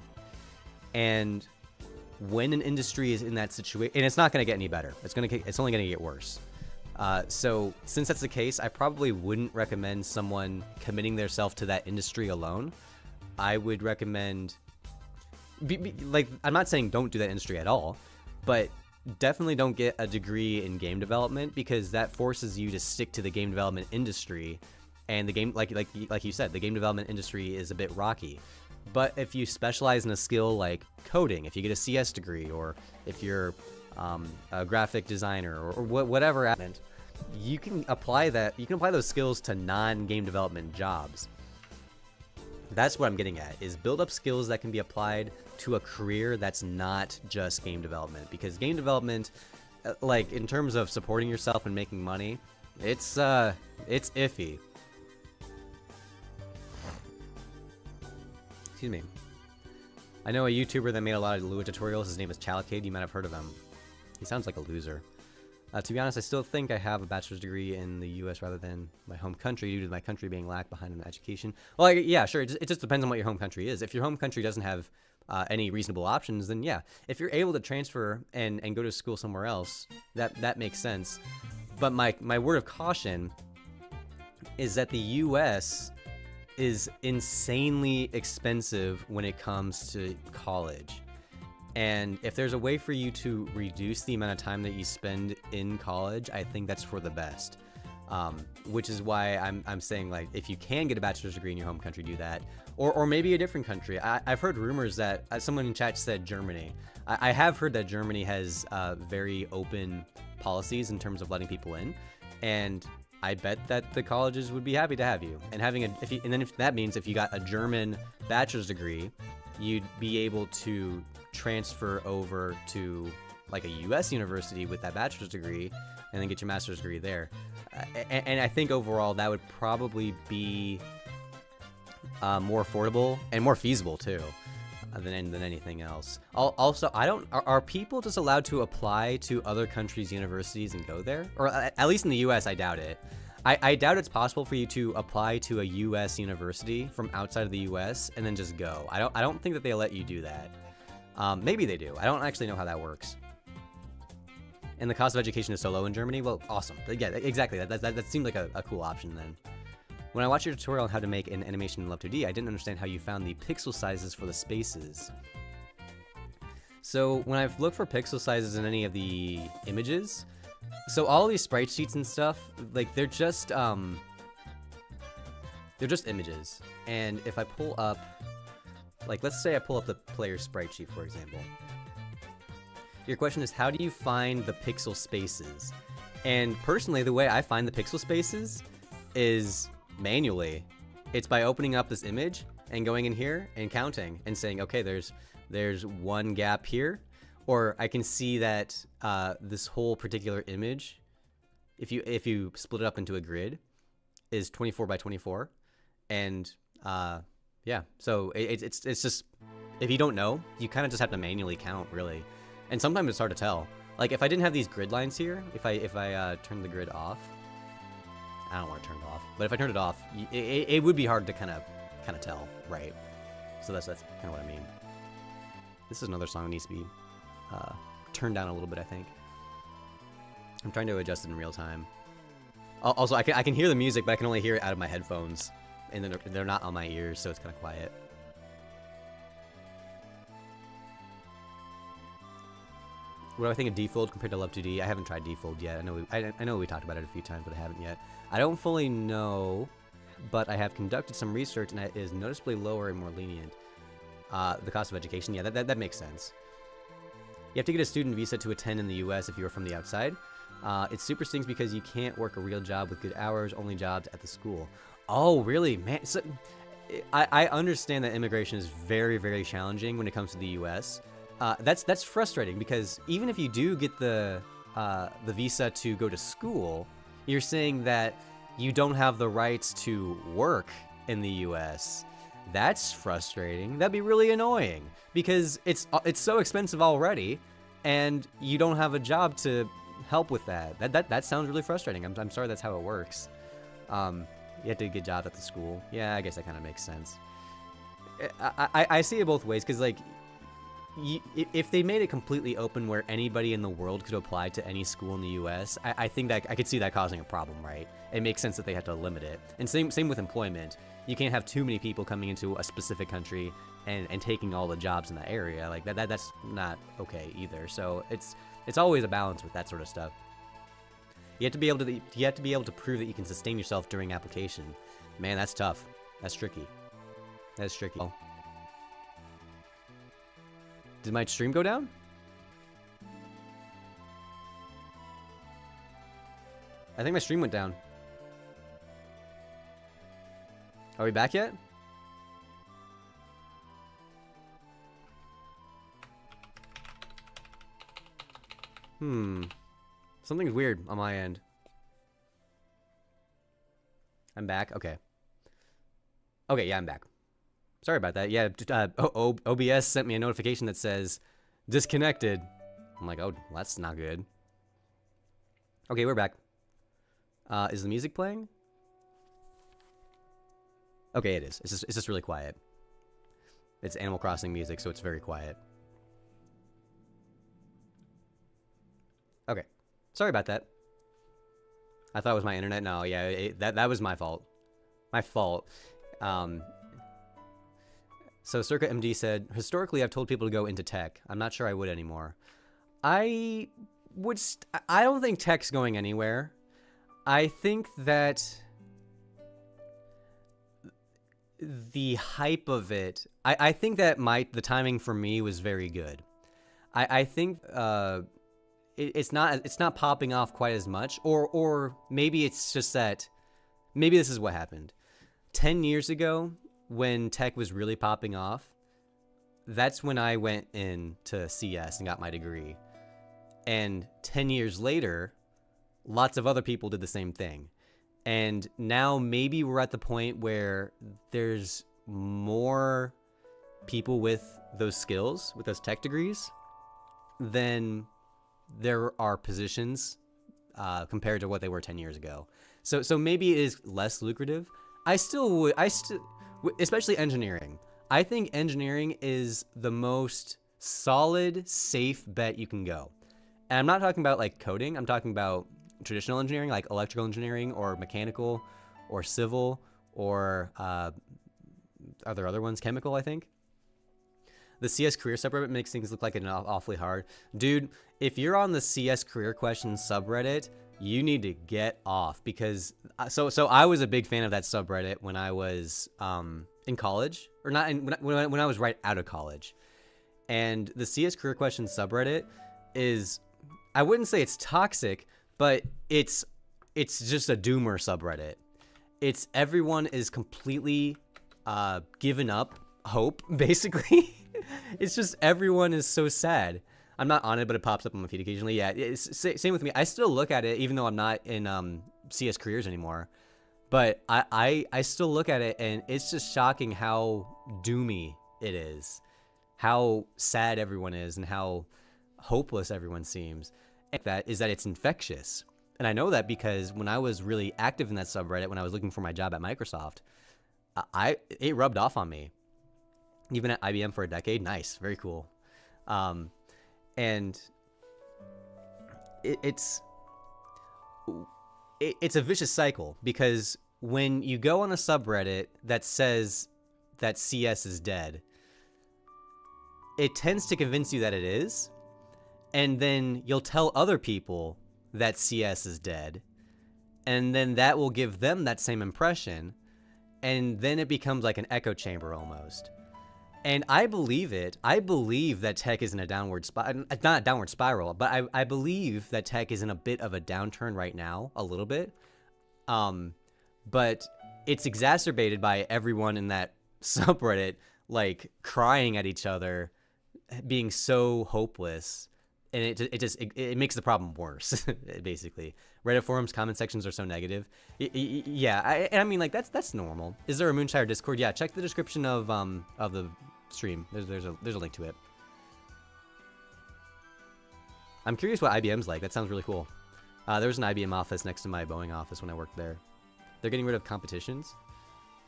And when an industry is in that situation, and it's not going to get any better, it's only going to get worse. So since that's the case, I probably wouldn't recommend someone committing themselves to that industry alone. I would recommend, like, I'm not saying don't do that industry at all, but definitely don't get a degree in game development, because that forces you to stick to the game development industry, and the game, like you said, the game development industry is a bit rocky. But if you specialize in a skill like coding, if you get a CS degree, or if you're a graphic designer, or whatever, you can apply that. You can apply those skills to non-game development jobs. That's what I'm getting at, is build up skills that can be applied to a career that's not just game development. Because game development, like in terms of supporting yourself and making money, it's iffy. Excuse me. I know a YouTuber that made a lot of Lua tutorials. His name is Chalkid. You might have heard of him. He sounds like a loser. To be honest, I still think I have a bachelor's degree in the U.S. rather than my home country, due to my country being lagged behind in education. Well, yeah, sure. It just depends on what your home country is. If your home country doesn't have any reasonable options, then yeah. If you're able to transfer and go to school somewhere else, that makes sense. But my word of caution is that the US is insanely expensive when it comes to college. And if there's a way for you to reduce the amount of time that you spend in college, I think that's for the best. Which is why I'm saying, like, if you can get a bachelor's degree in your home country, do that. Or maybe a different country. I've heard rumors that someone in chat said Germany. I have heard that Germany has very open policies in terms of letting people in, and I bet that the colleges would be happy to have you. And having if that means if you got a German bachelor's degree, you'd be able to transfer over to like a U.S. university with that bachelor's degree, and then get your master's degree there. And I think overall that would probably be more affordable and more feasible too, than anything else. Also, are people just allowed to apply to other countries' universities and go there? Or at least in the U.S., I doubt it. I doubt it's possible for you to apply to a U.S. university from outside of the U.S. and then just go. I don't think that they'll let you do that. Maybe they do. I don't actually know how that works. And the cost of education is so low in Germany? Well, awesome. Yeah, exactly. That seemed like a cool option then. When I watched your tutorial on how to make an animation in Love 2D, I didn't understand how you found the pixel sizes for the spaces. So when I've looked for pixel sizes in any of the images, so all these sprite sheets and stuff, like they're just images. And if I pull up, like let's say I pull up the player sprite sheet, for example. Your question is, how do you find the pixel spaces? And personally, the way I find the pixel spaces is manually. It's by opening up this image and going in here and counting and saying, okay, there's one gap here, or I can see that this whole particular image, if you split it up into a grid, is 24 by 24, and yeah, so it's just, if you don't know, you kind of just have to manually count, really. And sometimes it's hard to tell. Like if I didn't have these grid lines here, if I turn the grid off, I don't want to turn it off, but if I turned it off, it would be hard to kind of tell, right? So that's kind of what I mean. This is another song that needs to be turned down a little bit, I think. I'm trying to adjust it in real time. Also, I can hear the music, but I can only hear it out of my headphones, and then they're not on my ears, so it's kind of quiet. What do I think of Defold compared to Love 2D? I haven't tried Defold yet. I know we talked about it a few times, but I haven't yet. I don't fully know, but I have conducted some research, and it is noticeably lower and more lenient. The cost of education, yeah, that makes sense. You have to get a student visa to attend in the U.S. if you are from the outside. It super stings because you can't work a real job with good hours, only jobs at the school. Oh, really? Man, so, I understand that immigration is very, very challenging when it comes to the U.S., that's frustrating because even if you do get the visa to go to school, you're saying that you don't have the rights to work in the U.S. That's frustrating. That'd be really annoying because it's so expensive already, and you don't have a job to help with that. That sounds really frustrating. I'm sorry that's how it works. You have to get jobs at the school. Yeah, I guess that kind of makes sense. I see it both ways because like. If they made it completely open where anybody in the world could apply to any school in the U.S., I think that I could see that causing a problem, right? It makes sense that they have to limit it. And same with employment. You can't have too many people coming into a specific country and taking all the jobs in that area. Like that's not okay either. So it's always a balance with that sort of stuff. You have to be able to prove that you can sustain yourself during application. Man, that's tough. That's tricky. That's tricky. Did my stream go down? I think my stream went down. Are we back yet? Something's weird on my end. I'm back? Okay. Okay, yeah, I'm back. Sorry about that. Yeah, OBS sent me a notification that says disconnected. I'm like, oh, that's not good. Okay, we're back. Is the music playing? Okay, it is. It's just really quiet. It's Animal Crossing music, so it's very quiet. Okay, sorry about that. I thought it was my internet. No, yeah, that was my fault. My fault. So Circa MD said, historically, I've told people to go into tech. I'm not sure I would anymore. I don't think tech's going anywhere. I think that the hype of it, I think that the timing for me was very good. I think it's not popping off quite as much, or maybe it's just that maybe this is what happened. 10 years ago, when tech was really popping off, that's when I went into CS and got my degree. And 10 years later, lots of other people did the same thing. And now maybe we're at the point where there's more people with those skills, with those tech degrees, than there are positions compared to what they were 10 years ago. So maybe it is less lucrative. I still, especially engineering. I think engineering is the most solid, safe bet you can go. And I'm not talking about like coding. I'm talking about traditional engineering, like electrical engineering or mechanical or civil or are there other ones? Chemical, I think. The CS career subreddit makes things look like it's awfully hard. Dude, if you're on the CS career questions subreddit, you need to get off, because so I was a big fan of that subreddit when I was in college, or not when I was right out of college. And the CS career questions subreddit is, I wouldn't say it's toxic, but it's just a doomer subreddit. It's everyone is completely given up hope, basically. It's just everyone is so sad. I'm not on it, but it pops up on my feed occasionally. Yeah, it's same with me. I still look at it, even though I'm not in CS careers anymore. But I still look at it, and it's just shocking how doomy it is, how sad everyone is, and how hopeless everyone seems. And that is that it's infectious. And I know that because when I was really active in that subreddit, when I was looking for my job at Microsoft, it rubbed off on me. Even at IBM for a decade, nice, very cool. And it's a vicious cycle, because when you go on a subreddit that says that CS is dead, it tends to convince you that it is, and then you'll tell other people that CS is dead, and then that will give them that same impression, and then it becomes like an echo chamber almost. And I believe it. I believe that tech is in a downward spiral. Not a downward spiral, but I believe that tech is in a bit of a downturn right now, a little bit. But it's exacerbated by everyone in that subreddit, like, crying at each other, being so hopeless. And it makes the problem worse, basically. Reddit forums, comment sections are so negative. Yeah, I mean, like, that's normal. Is there a Moonshire Discord? Yeah, check the description of the stream. There's a link to it. I'm curious what IBM's like. That sounds really cool. There was an IBM office next to my Boeing office when I worked there. They're getting rid of competitions.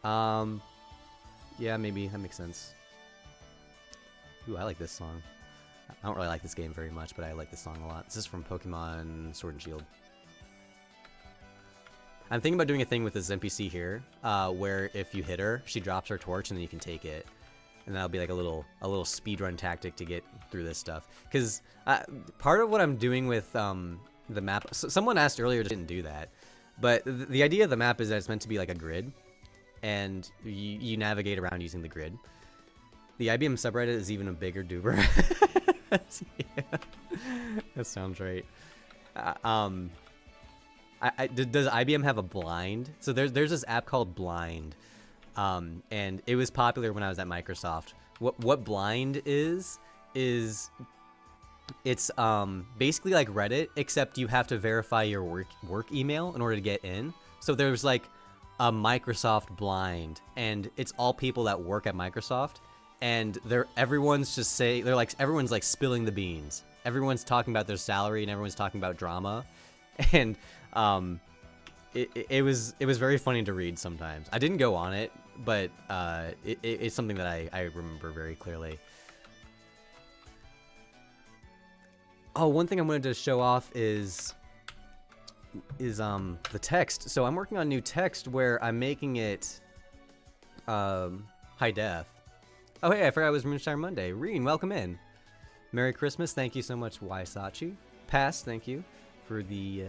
Yeah, maybe that makes sense. Ooh, I like this song. I don't really like this game very much, but I like this song a lot. This is from Pokemon Sword and Shield. I'm thinking about doing a thing with this NPC here, where if you hit her, she drops her torch and then you can take it. And that'll be like a little speedrun tactic to get through this stuff. Because part of what I'm doing with the map, someone asked earlier, didn't do that. But the idea of the map is that it's meant to be like a grid, and you navigate around using the grid. The IBM subreddit is even a bigger doober. Yeah, that sounds right. Does IBM have a Blind? So there's this app called Blind, and it was popular when I was at Microsoft. What Blind is it's basically like Reddit, except you have to verify your work email in order to get in. So there's like a Microsoft Blind, and it's all people that work at Microsoft. And everyone's like spilling the beans. Everyone's talking about their salary, and everyone's talking about drama, and it was very funny to read sometimes. I didn't go on it, but it's something that I remember very clearly. Oh, one thing I wanted to show off is the text. So I'm working on new text where I'm making it high def. Oh hey, I forgot it was Moonshire Monday. Reen, welcome in. Merry Christmas. Thank you so much, Waisachi. Pass, thank you for the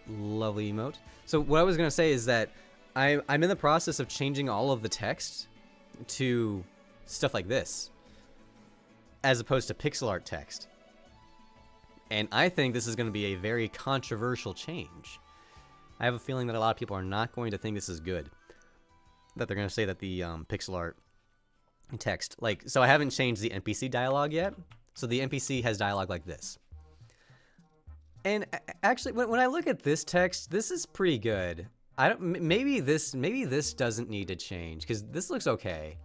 lovely emote. So what I was gonna say is that I'm in the process of changing all of the text to stuff like this, as opposed to pixel art text. And I think this is going to be a very controversial change. I have a feeling that a lot of people are not going to think this is good. That they're going to say that the pixel art text, like, so I haven't changed the NPC dialogue yet. So the NPC has dialogue like this. And actually, when I look at this text, this is pretty good. Maybe this doesn't need to change because this looks okay.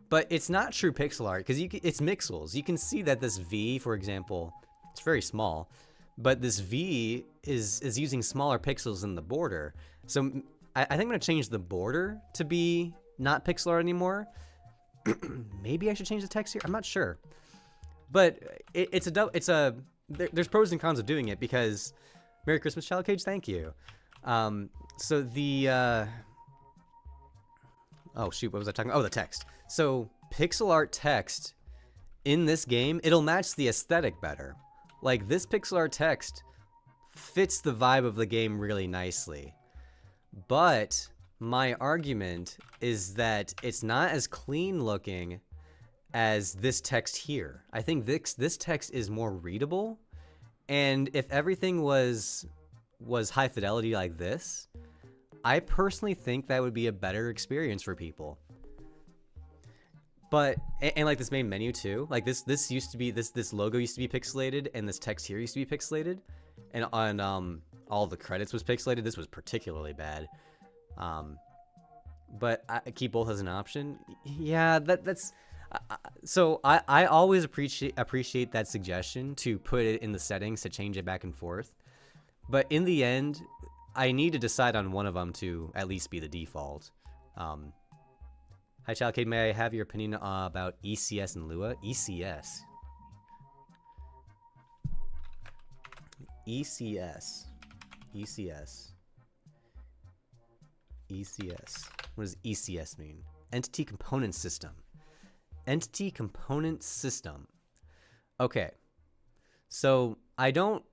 But it's not true pixel art because it's mixels. You can see that this V, for example, it's very small, but this V is using smaller pixels than the border. So I think I'm gonna change the border to be not pixel art anymore. Maybe I should change the text here. I'm not sure, but there's pros and cons of doing it because Merry Christmas, Child Cage. Thank you. So the oh shoot, what was I talking about? Oh, the text. So pixel art text in this game, it'll match the aesthetic better. Like this pixel art text fits the vibe of the game really nicely. But my argument is that it's not as clean looking as this text here. I think this text is more readable. And if everything was high fidelity like this, I personally think that would be a better experience for people. But and like this main menu too, like this used to be this logo used to be pixelated and this text here used to be pixelated, and on all the credits was pixelated. This was particularly bad. But I keep both as an option. Yeah, that's so I always appreciate that suggestion to put it in the settings to change it back and forth. But in the end, I need to decide on one of them to at least be the default. Hi, Chalcade. May I have your opinion about ECS and Lua? ECS. ECS. ECS. ECS. What does ECS mean? Entity Component System. Entity Component System. Okay. So I don't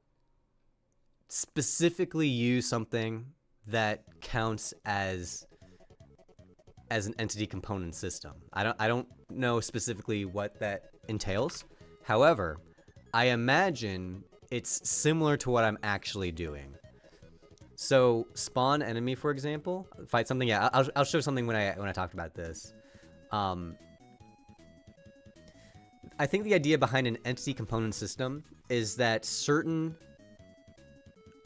specifically use something that counts as an entity component system. I don't know specifically what that entails. However, I imagine it's similar to what I'm actually doing. So spawn enemy, for example, fight something. Yeah, I'll show something when I talked about this. I think the idea behind an entity component system is that certain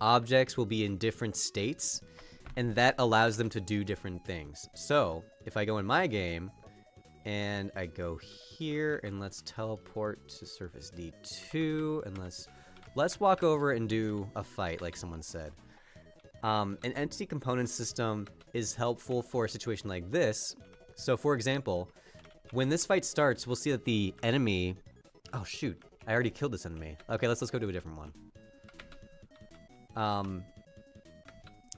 objects will be in different states, and that allows them to do different things. So if I go in my game and I go here and let's teleport to surface D2 and let's walk over and do a fight like someone said. An entity component system is helpful for a situation like this. So for example, when this fight starts, we'll see that the enemy, oh shoot, I already killed this enemy. Okay, let's go to a different one.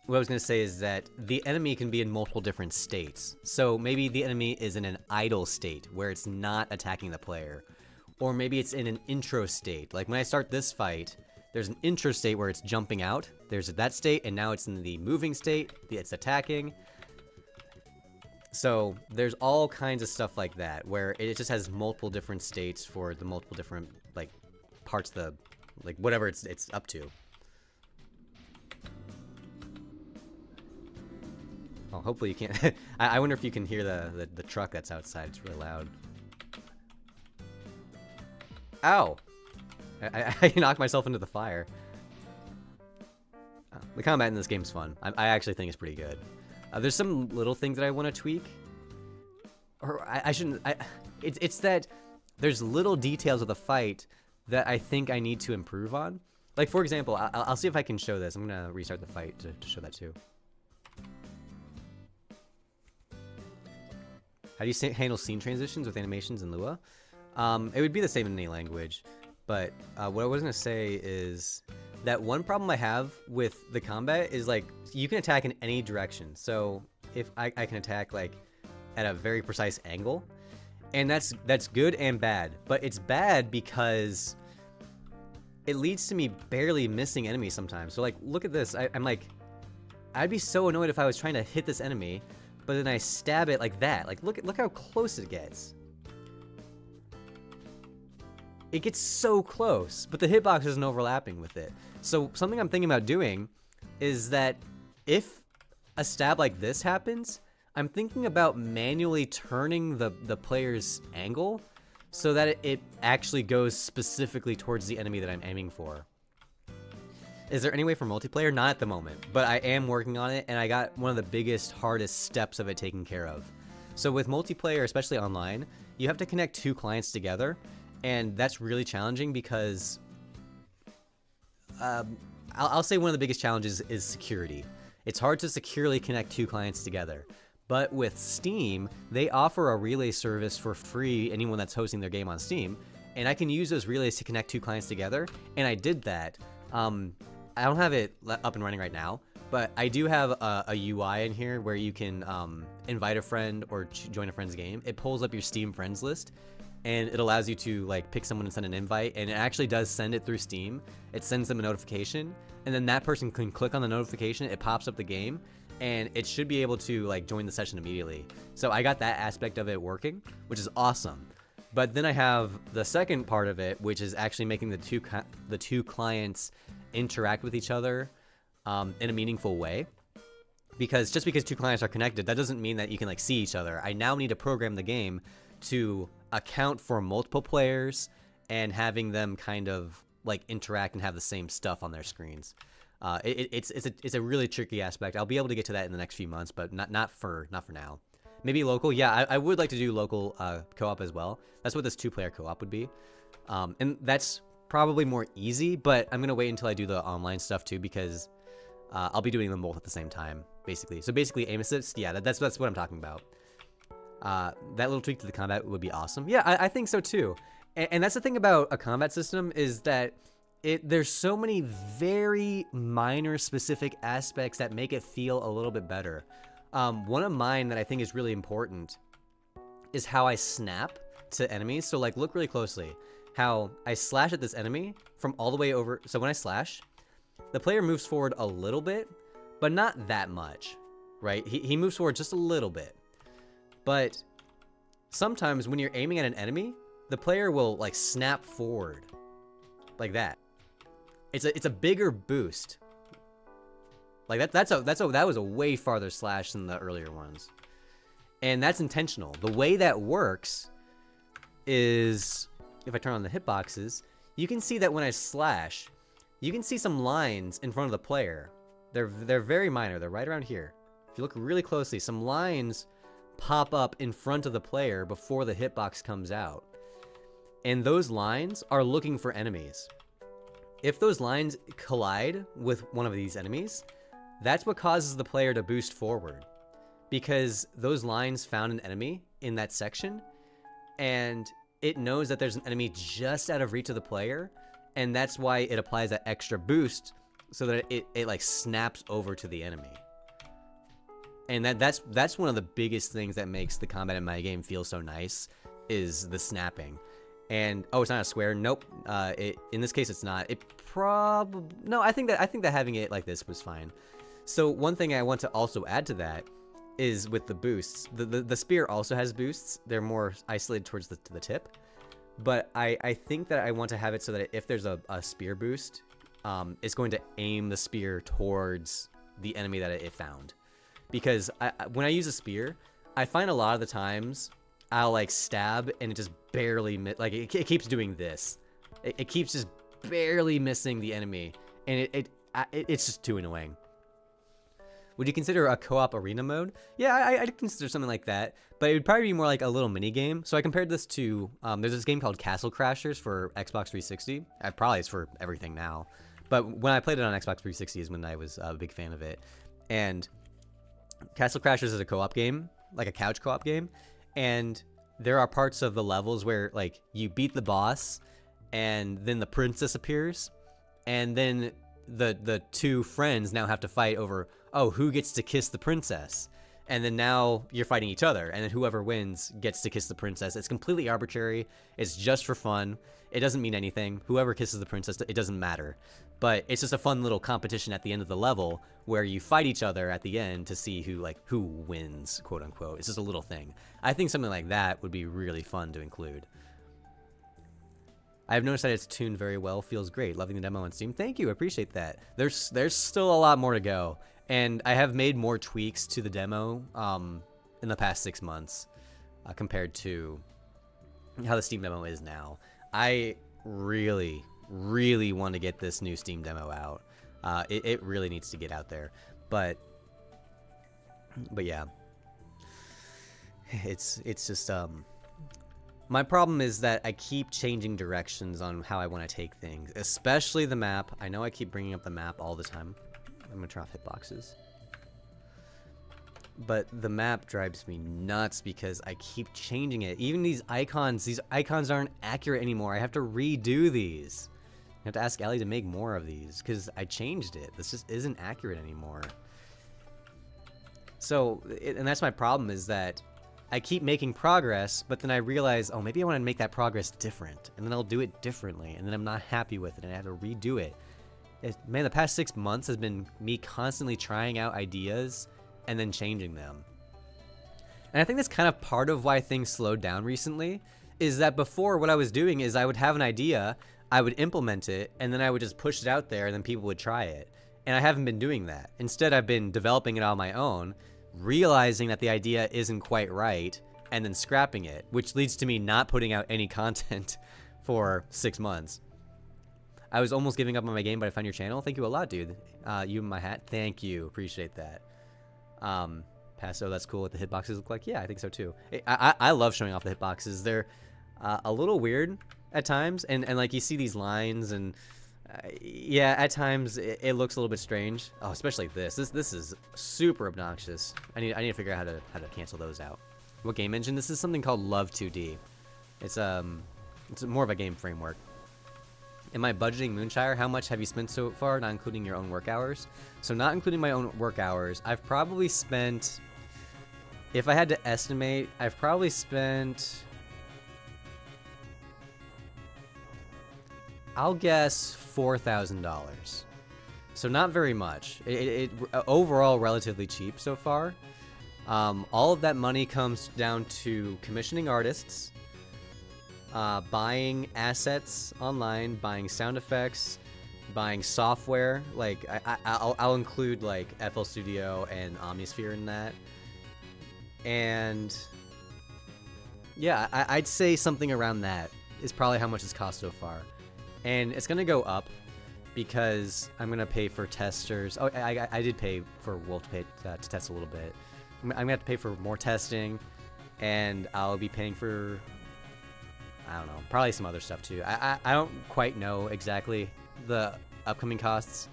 What I was going to say is that the enemy can be in multiple different states. So maybe the enemy is in an idle state where it's not attacking the player. Or maybe it's in an intro state. Like when I start this fight, there's an intro state where it's jumping out. There's that state, and now it's in the moving state. It's attacking. So there's all kinds of stuff like that where it just has multiple different states for the multiple different like parts of the, like whatever it's up to. Oh, hopefully you can't. I wonder if you can hear the truck that's outside. It's really loud. Ow! I knocked myself into the fire. The combat in this game's fun. I actually think it's pretty good. There's some little things that I want to tweak. Or I shouldn't. It's that there's little details of the fight that I think I need to improve on. Like, for example, I'll see if I can show this. I'm going to restart the fight to show that too. How do you handle scene transitions with animations in Lua? It would be the same in any language, but what I was going to say is that one problem I have with the combat is like you can attack in any direction. So if I can attack like at a very precise angle, and that's good and bad. But it's bad because it leads to me barely missing enemies sometimes. So like, look at this. I'm like, I'd be so annoyed if I was trying to hit this enemy, but then I stab it like that. Like, look how close it gets. It gets so close, but the hitbox isn't overlapping with it. So something I'm thinking about doing is that if a stab like this happens, I'm thinking about manually turning the player's angle so that it actually goes specifically towards the enemy that I'm aiming for. Is there any way for multiplayer? Not at the moment, but I am working on it, and I got one of the biggest, hardest steps of it taken care of. So with multiplayer, especially online, you have to connect 2 clients together, and that's really challenging because I'll say one of the biggest challenges is security. It's hard to securely connect 2 clients together. But with Steam, they offer a relay service for free, anyone that's hosting their game on Steam, and I can use those relays to connect 2 clients together, and I did that. I don't have it up and running right now, but I do have a UI in here where you can invite a friend or join a friend's game. It pulls up your Steam friends list, and it allows you to like pick someone and send an invite, and it actually does send it through Steam. It sends them a notification, and then that person can click on the notification, it pops up the game, and it should be able to like join the session immediately. So I got that aspect of it working, which is awesome. But then I have the second part of it, which is actually making the two clients interact with each other in a meaningful way. Because just because 2 clients are connected, that doesn't mean that you can like see each other. I now need to program the game to account for multiple players and having them kind of like interact and have the same stuff on their screens. It's a really tricky aspect. I'll be able to get to that in the next few months, but not for now. Maybe local. Yeah, I would like to do local co-op as well. That's what this 2-player co-op would be. And that's probably more easy, but I'm going to wait until I do the online stuff too, because I'll be doing them both at the same time, basically. So basically aim assist, yeah, that's what I'm talking about. That little tweak to the combat would be awesome. Yeah, I think so too. And that's the thing about a combat system is that there's so many very minor specific aspects that make it feel a little bit better. One of mine that I think is really important is how I snap to enemies. So like, look really closely how I slash at this enemy from all the way over. So when I slash, the player moves forward a little bit, but not that much, right? He moves forward just a little bit. But sometimes when you're aiming at an enemy, the player will like snap forward like that. It's a bigger boost. Like that was a way farther slash than the earlier ones. And that's intentional. The way that works is if I turn on the hitboxes, you can see that when I slash, you can see some lines in front of the player. They're very minor. They're right around here. If you look really closely, some lines pop up in front of the player before the hitbox comes out. And those lines are looking for enemies. If those lines collide with one of these enemies, that's what causes the player to boost forward, because those lines found an enemy in that section, and it knows that there's an enemy just out of reach of the player, and that's why it applies that extra boost so that it like snaps over to the enemy. And that's one of the biggest things that makes the combat in my game feel so nice, is the snapping. And oh, it's not a swear. Nope. In this case, it's not. No. I think that having it like this was fine. So one thing I want to also add to that is with the boosts. The spear also has boosts. They're more isolated towards the tip. But I think that I want to have it so that if there's a spear boost, it's going to aim the spear towards the enemy that it found. Because when I use a spear, I find a lot of the times I'll like stab and it just barely like it keeps doing this. It keeps just barely missing the enemy, and it's just too annoying. Would you consider a co-op arena mode? Yeah, I'd consider something like that, but it would probably be more like a little mini game. So I compared this to there's this game called Castle Crashers for Xbox 360. Probably it's for everything now, but when I played it on Xbox 360 is when I was a big fan of it. And Castle Crashers is a co-op game, like a couch co-op game. And there are parts of the levels where like you beat the boss and then the princess appears, and then the two friends now have to fight over, oh, who gets to kiss the princess. And then now you're fighting each other, and then whoever wins gets to kiss the princess. It's completely arbitrary. It's just for fun. It doesn't mean anything. Whoever kisses the princess, it doesn't matter. But it's just a fun little competition at the end of the level where you fight each other at the end to see who wins, quote unquote. It's just a little thing. I think something like that would be really fun to include. I've noticed that it's tuned very well. Feels great. Loving the demo on Steam. Thank you. I appreciate that. There's still a lot more to go. And I have made more tweaks to the demo in the past 6 months compared to how the Steam demo is now. I really, really want to get this new Steam demo out. It really needs to get out there. But yeah, it's just my problem is that I keep changing directions on how I want to take things, especially the map. I know I keep bringing up the map all the time. I'm gonna turn off hitboxes. But the map drives me nuts because I keep changing it. Even these icons aren't accurate anymore. I have to redo these. I have to ask Ellie to make more of these because I changed it. This just isn't accurate anymore. So, and that's my problem, is that I keep making progress, but then I realize, oh, maybe I want to make that progress different. And then I'll do it differently. And then I'm not happy with it and I have to redo it. Man, the past 6 months has been me constantly trying out ideas and then changing them. And I think that's kind of part of why things slowed down recently, is that before what I was doing is I would have an idea, I would implement it, and then I would just push it out there and then people would try it. And I haven't been doing that. Instead, I've been developing it on my own, realizing that the idea isn't quite right, and then scrapping it, which leads to me not putting out any content for 6 months. I was almost giving up on my game, but I found your channel. Thank you a lot, dude. You and my hat. Thank you. Appreciate that. Paso, that's cool what the hitboxes look like. Yeah, I think so too. I love showing off the hitboxes. They're a little weird at times. And like you see these lines and yeah, at times it looks a little bit strange. Oh, especially this. This is super obnoxious. I need to figure out how to cancel those out. What game engine? This is something called Love 2D. It's more of a game framework. Am I budgeting Moonshire? How much have you spent so far, not including your own work hours? So not including my own work hours, I've probably spent, if I had to estimate, I've probably spent, I'll guess $4,000. So not very much. It overall relatively cheap so far. All of that money comes down to commissioning artists, buying assets online, buying sound effects, buying software. Like I'll include like FL Studio and Omnisphere in that. And yeah, I'd say something around that is probably how much it's cost so far. And it's gonna go up because I'm gonna pay for testers. Oh, I did pay for Wolf to pay to test a little bit. I'm gonna have to pay for more testing, and I'll be paying for, I don't know, probably some other stuff too. I don't quite know exactly the upcoming costs,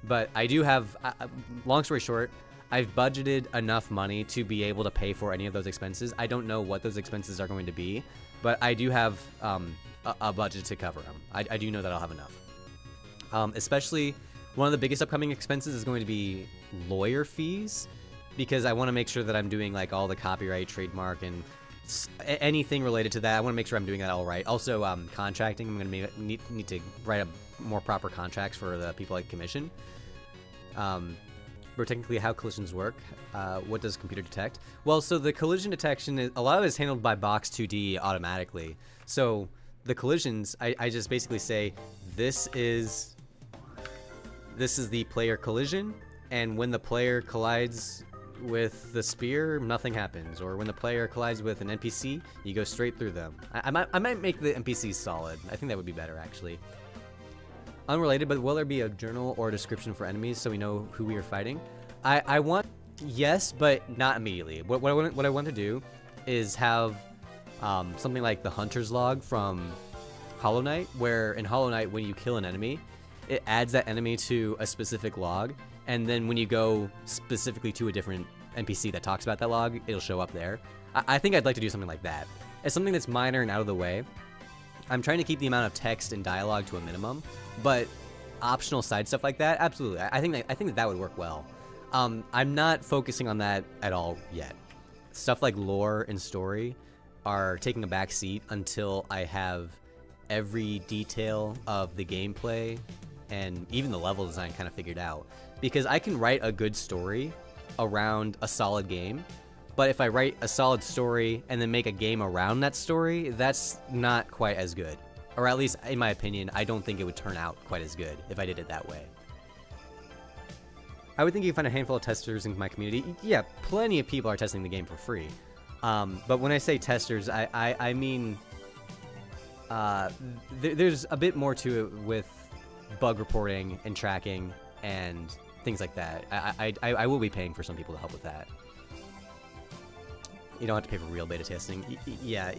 but I do have, long story short, I've budgeted enough money to be able to pay for any of those expenses. I don't know what those expenses are going to be, but I do have a budget to cover them. I do know that I'll have enough. Especially one of the biggest upcoming expenses is going to be lawyer fees, because I want to make sure that I'm doing like all the copyright, trademark, and anything related to that. I want to make sure I'm doing that all right. Also, contracting. I'm going to need to write up more proper contracts for the people I commission. But technically, how collisions work. What does computer detect? Well, so the collision detection is, a lot of it is handled by Box 2D automatically. So the collisions, I just basically say this is the player collision, and when the player collides with the spear, nothing happens. Or when the player collides with an NPC, you go straight through them. I might make the NPCs solid. I think that would be better, actually. Unrelated, but will there be a journal or a description for enemies so we know who we are fighting? I want, yes, but not immediately. What I want to do is have something like the Hunter's Log from Hollow Knight, where in Hollow Knight, when you kill an enemy, it adds that enemy to a specific log, and then when you go specifically to a different NPC that talks about that log, it'll show up there. I think I'd like to do something like that. It's something that's minor and out of the way. I'm trying to keep the amount of text and dialogue to a minimum, but optional side stuff like that, absolutely. I think that would work well. I'm not focusing on that at all yet. Stuff like lore and story are taking a back seat until I have every detail of the gameplay and even the level design kind of figured out. Because I can write a good story around a solid game, but if I write a solid story and then make a game around that story, that's not quite as good. Or at least, in my opinion, I don't think it would turn out quite as good if I did it that way. I would think you could find a handful of testers in my community. Yeah, plenty of people are testing the game for free. But when I say testers, I mean... there's a bit more to it with bug reporting and tracking and things like that. I will be paying for some people to help with that. You don't have to pay for real beta testing. Yeah,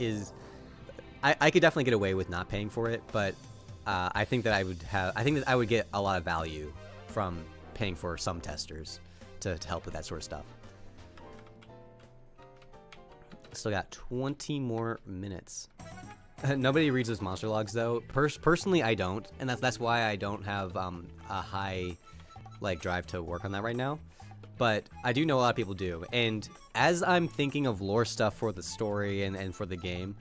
I could definitely get away with not paying for it, but I think that I would get a lot of value from paying for some testers to help with that sort of stuff. Still got 20 more minutes. Nobody reads those monster logs though. Personally, I don't, and that's why I don't have a high drive to work on that right now. But I do know a lot of people do, and as I'm thinking of lore stuff for the story and for the game,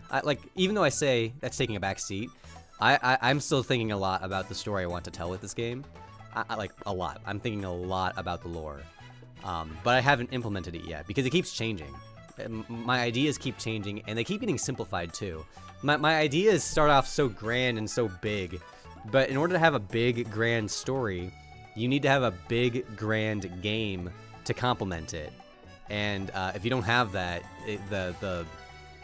even though I say that's taking a back seat, I'm still thinking a lot about the story I want to tell with this game. I a lot. I'm thinking a lot about the lore, but I haven't implemented it yet because it keeps changing. My ideas keep changing, and they keep getting simplified too. My ideas start off so grand and so big, but in order to have a big, grand story, you need to have a big, grand game to complement it. And if you don't have that, the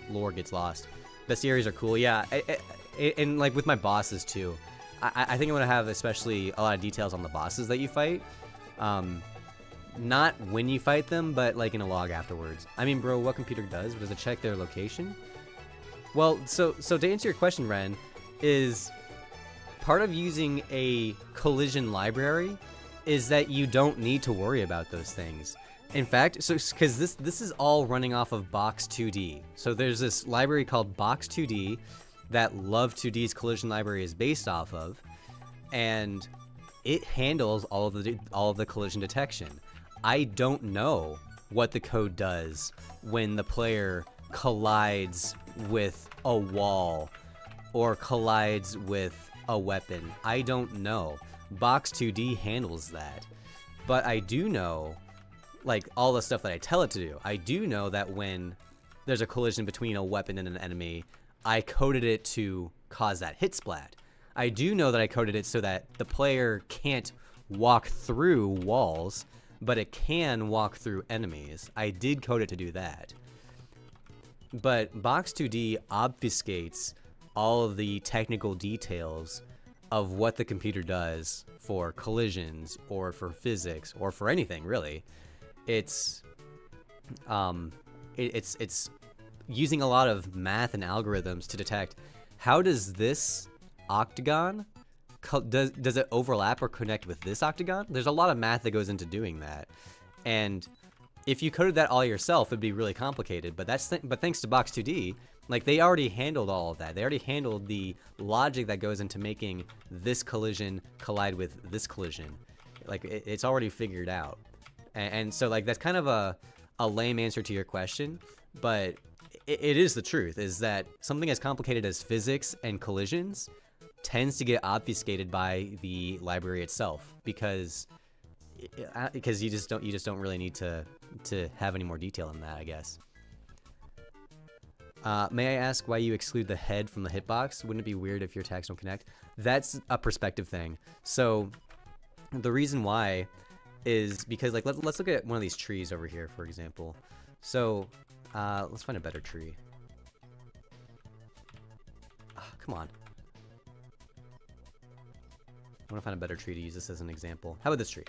lore gets lost. Bestiaries are cool, yeah. And with my bosses too. I think I'm gonna have especially a lot of details on the bosses that you fight. Not when you fight them, but in a log afterwards. I mean, bro, what computer does it check their location? Well, so to answer your question, Ren, is part of using a collision library is that you don't need to worry about those things. In fact, because this is all running off of Box2D. So there's this library called Box2D that Love2D's collision library is based off of, and it handles all of the collision detection. I don't know what the code does when the player collides with a wall or collides with a weapon. I don't know. Box2D handles that. But I do know, all the stuff that I tell it to do. I do know that when there's a collision between a weapon and an enemy, I coded it to cause that hit splat. I do know that I coded it so that the player can't walk through walls, but it can walk through enemies. I did code it to do that. But Box2D obfuscates all of the technical details of what the computer does for collisions or for physics or for anything really. It's using a lot of math and algorithms to detect how does this octagon does it overlap or connect with this octagon? There's a lot of math that goes into doing that, and if you coded that all yourself, it'd be really complicated. But thanks to Box2D, they already handled all of that. They already handled the logic that goes into making this collision collide with this collision. It's already figured out, and so that's kind of a lame answer to your question, but it is the truth. Is that something as complicated as physics and collisions tends to get obfuscated by the library itself because you just don't really need to have any more detail in that, I guess. May I ask why you exclude the head from the hitbox? Wouldn't it be weird if your attacks don't connect? That's a perspective thing. So the reason why is because let's look at one of these trees over here, for example. So let's find a better tree. Come on. I want to find a better tree to use this as an example. How about this tree?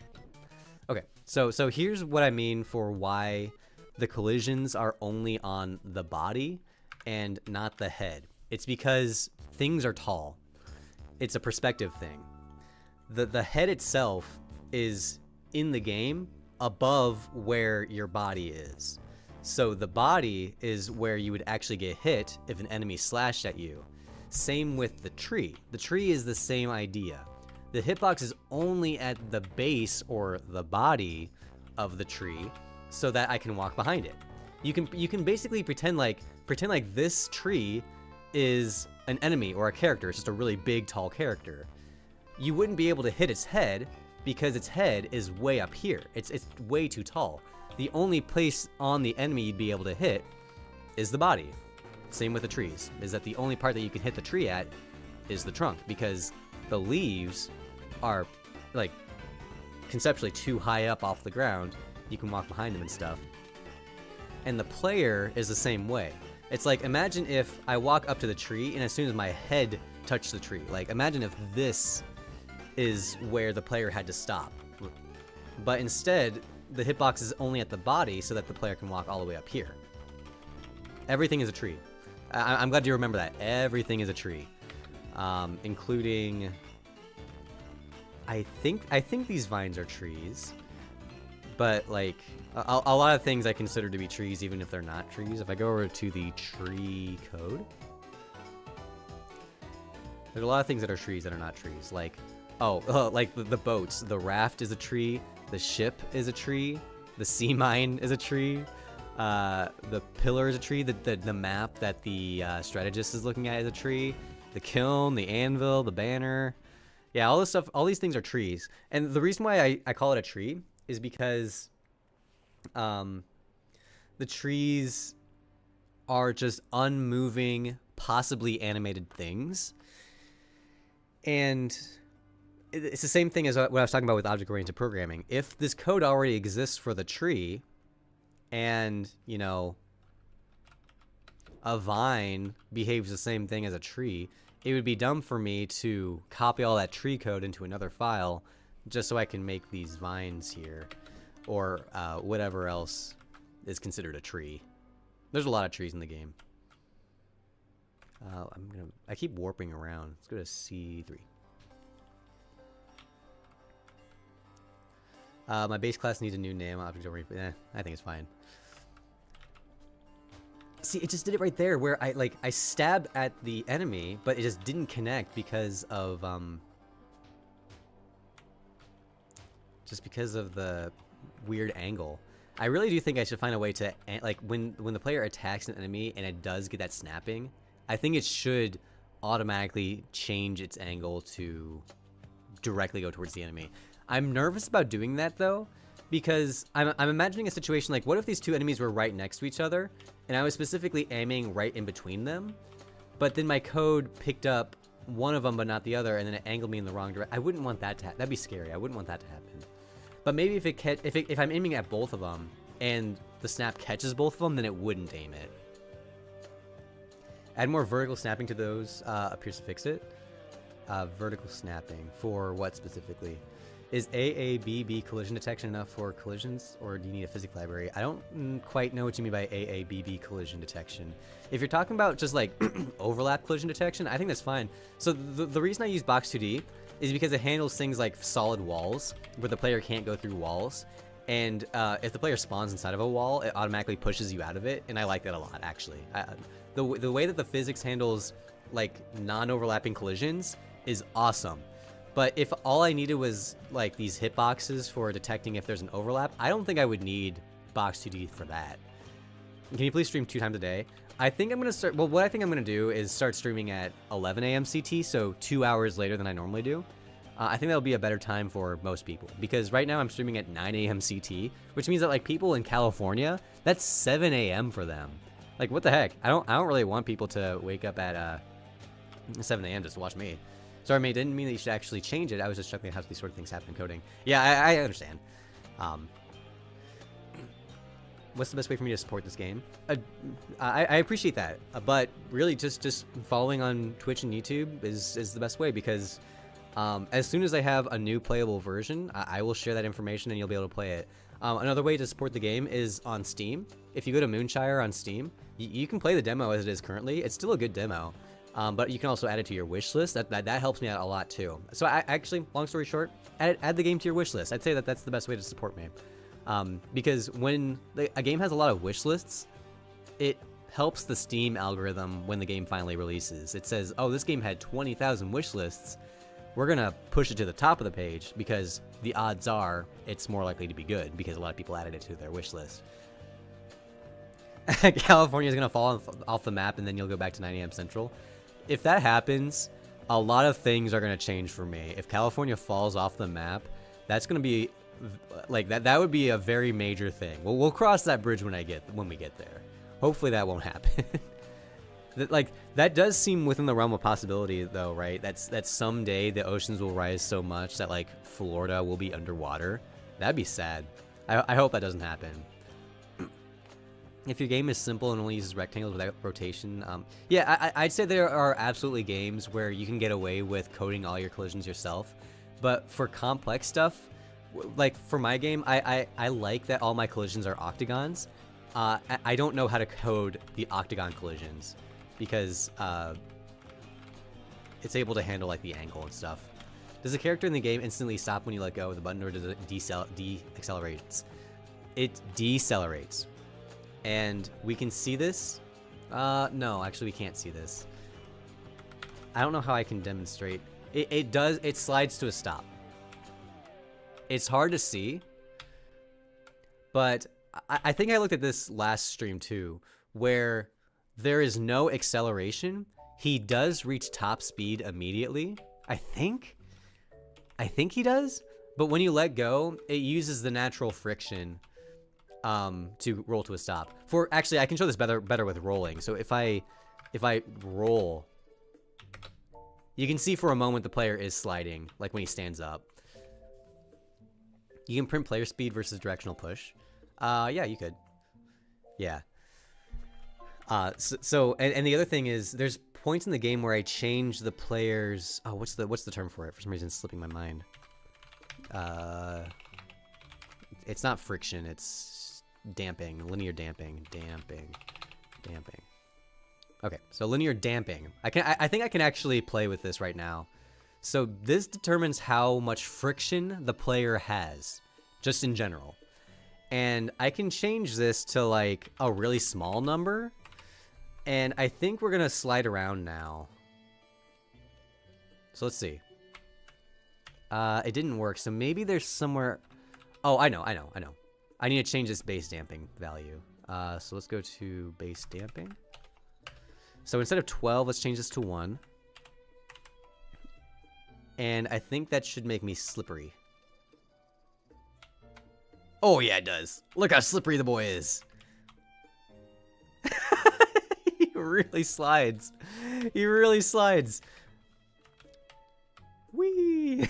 Okay, so here's what I mean for why the collisions are only on the body and not the head. It's because things are tall. It's a perspective thing. The head itself is in the game above where your body is. So the body is where you would actually get hit if an enemy slashed at you. Same with the tree. The tree is the same idea. the hitbox is only at the base or the body of the tree so that I can walk behind it. You can basically pretend like this tree is an enemy or a character. It's just a really big, tall character. You wouldn't be able to hit its head because its head is way up here. It's way too tall. The only place on the enemy you'd be able to hit is the body. Same with the trees, is that the only part that you can hit the tree at is the trunk, because the leaves are, like, conceptually too high up off the ground. You can walk behind them and stuff. And the player is the same way. It's like, imagine if I walk up to the tree and as soon as my head touched the tree, like, imagine if this is where the player had to stop. But instead, the hitbox is only at the body so that the player can walk all the way up here. Everything is a tree. I'm glad you remember that. Everything is a tree. Including... I think these vines are trees. But, like, a lot of things I consider to be trees even if they're not trees. If I go over to the tree code... There's a lot of things that are trees that are not trees. Like, like the boats. The raft is a tree. The ship is a tree. The sea mine is a tree. The pillar is a tree. The map that the strategist is looking at is a tree. The kiln, the anvil, the banner. Yeah, all this stuff, all these things are trees. And the reason why I call it a tree is because the trees are just unmoving, possibly animated things. And it's the same thing as what I was talking about with object-oriented programming. If this code already exists for the tree, and, you know, a vine behaves the same thing as a tree, it would be dumb for me to copy all that tree code into another file just so I can make these vines here, or whatever else is considered a tree. There's a lot of trees in the game. I keep warping around. Let's go to C3. My base class needs a new name. Object oriented. I think it's fine. See, it just did it right there, where I stabbed at the enemy, but it just didn't connect because of just because of the weird angle. I really do think I should find a way to, like, when the player attacks an enemy and it does get that snapping, I think it should automatically change its angle to directly go towards the enemy. I'm nervous about doing that, though, because I'm imagining a situation like, what if these two enemies were right next to each other, and I was specifically aiming right in between them, but then my code picked up one of them but not the other, and then it angled me in the wrong direction. I wouldn't want that to happen. That'd be scary. I wouldn't want that to happen. But maybe if I'm aiming at both of them, and the snap catches both of them, then it wouldn't aim it. Add more vertical snapping to those appears to fix it. Vertical snapping for what specifically? Is AABB collision detection enough for collisions, or do you need a physics library? I don't quite know what you mean by AABB collision detection. If you're talking about just like overlap collision detection, I think that's fine. So the reason I use Box2D is because it handles things like solid walls, where the player can't go through walls. And if the player spawns inside of a wall, it automatically pushes you out of it, and I like that a lot, actually. The way that the physics handles like non-overlapping collisions is awesome. But if all I needed was like these hitboxes for detecting if there's an overlap, I don't think I would need Box2D for that. Can you please stream 2 times a day? I think I'm going to start, well, what I think I'm going to do is start streaming at 11 a.m. CT, so 2 hours later than I normally do. I think that'll be a better time for most people, because right now I'm streaming at 9 a.m. CT, which means that like people in California, that's 7 a.m. for them. Like, what the heck? I don't really want people to wake up at 7 a.m. just to watch me. Sorry, mate, didn't mean that you should actually change it. I was just checking how these sort of things happen in coding. Yeah, I understand. What's the best way for me to support this game? I appreciate that, but really just following on Twitch and YouTube is the best way, because as soon as I have a new playable version, I will share that information and you'll be able to play it. Another way to support the game is on Steam. If you go to Moonshire on Steam, you can play the demo as it is currently. It's still a good demo. But you can also add it to your wish list. That helps me out a lot too. So I actually, long story short, add the game to your wish list. I'd say that's the best way to support me. Because when a game has a lot of wish lists, it helps the Steam algorithm when the game finally releases. It says, oh, this game had 20,000 wish lists. we're gonna push it to the top of the page because the odds are it's more likely to be good because a lot of people added it to their wish list. California is gonna fall off the map and then you'll go back to 9 a.m. Central. If that happens, a lot of things are gonna change for me. If California falls off the map, that's gonna be like that would be a very major thing. We'll cross that bridge when we get there. Hopefully that won't happen. That does seem within the realm of possibility though, right? That someday the oceans will rise so much that like Florida will be underwater. That'd be sad. I hope that doesn't happen. If your game is simple and only uses rectangles without rotation, yeah, I'd say there are absolutely games where you can get away with coding all your collisions yourself. But for complex stuff, like for my game, I like that all my collisions are octagons. I don't know how to code the octagon collisions because it's able to handle like the angle and stuff. Does the character in the game instantly stop when you let go of the button, or does it deaccelerates? It decelerates. And we can see this. No, actually we can't see this. I don't know how I can demonstrate. It slides to a stop. It's hard to see, but I think I looked at this last stream too, where there is no acceleration. He does reach top speed immediately. I think he does, but when you let go, it uses the natural friction to roll to a stop. Actually, I can show this better with rolling. So if I roll, you can see for a moment the player is sliding, like when he stands up. You can print player speed versus directional push. Yeah, you could. Yeah. So the other thing is, there's points in the game where I change the player's. Oh, what's the term for it? For some reason, it's slipping my mind. It's not friction. It's damping. Linear damping. Damping. Okay, so linear damping. I think I can actually play with this right now. So this determines how much friction the player has, just in general. And I can change this to like a really small number. And I think we're gonna slide around now. So let's see. It didn't work, so maybe there's somewhere. Oh, I know. I need to change this base damping value. So let's go to base damping. So instead of 12, let's change this to 1. And I think that should make me slippery. Oh yeah, it does. Look how slippery the boy is. He really slides. He really slides. Whee!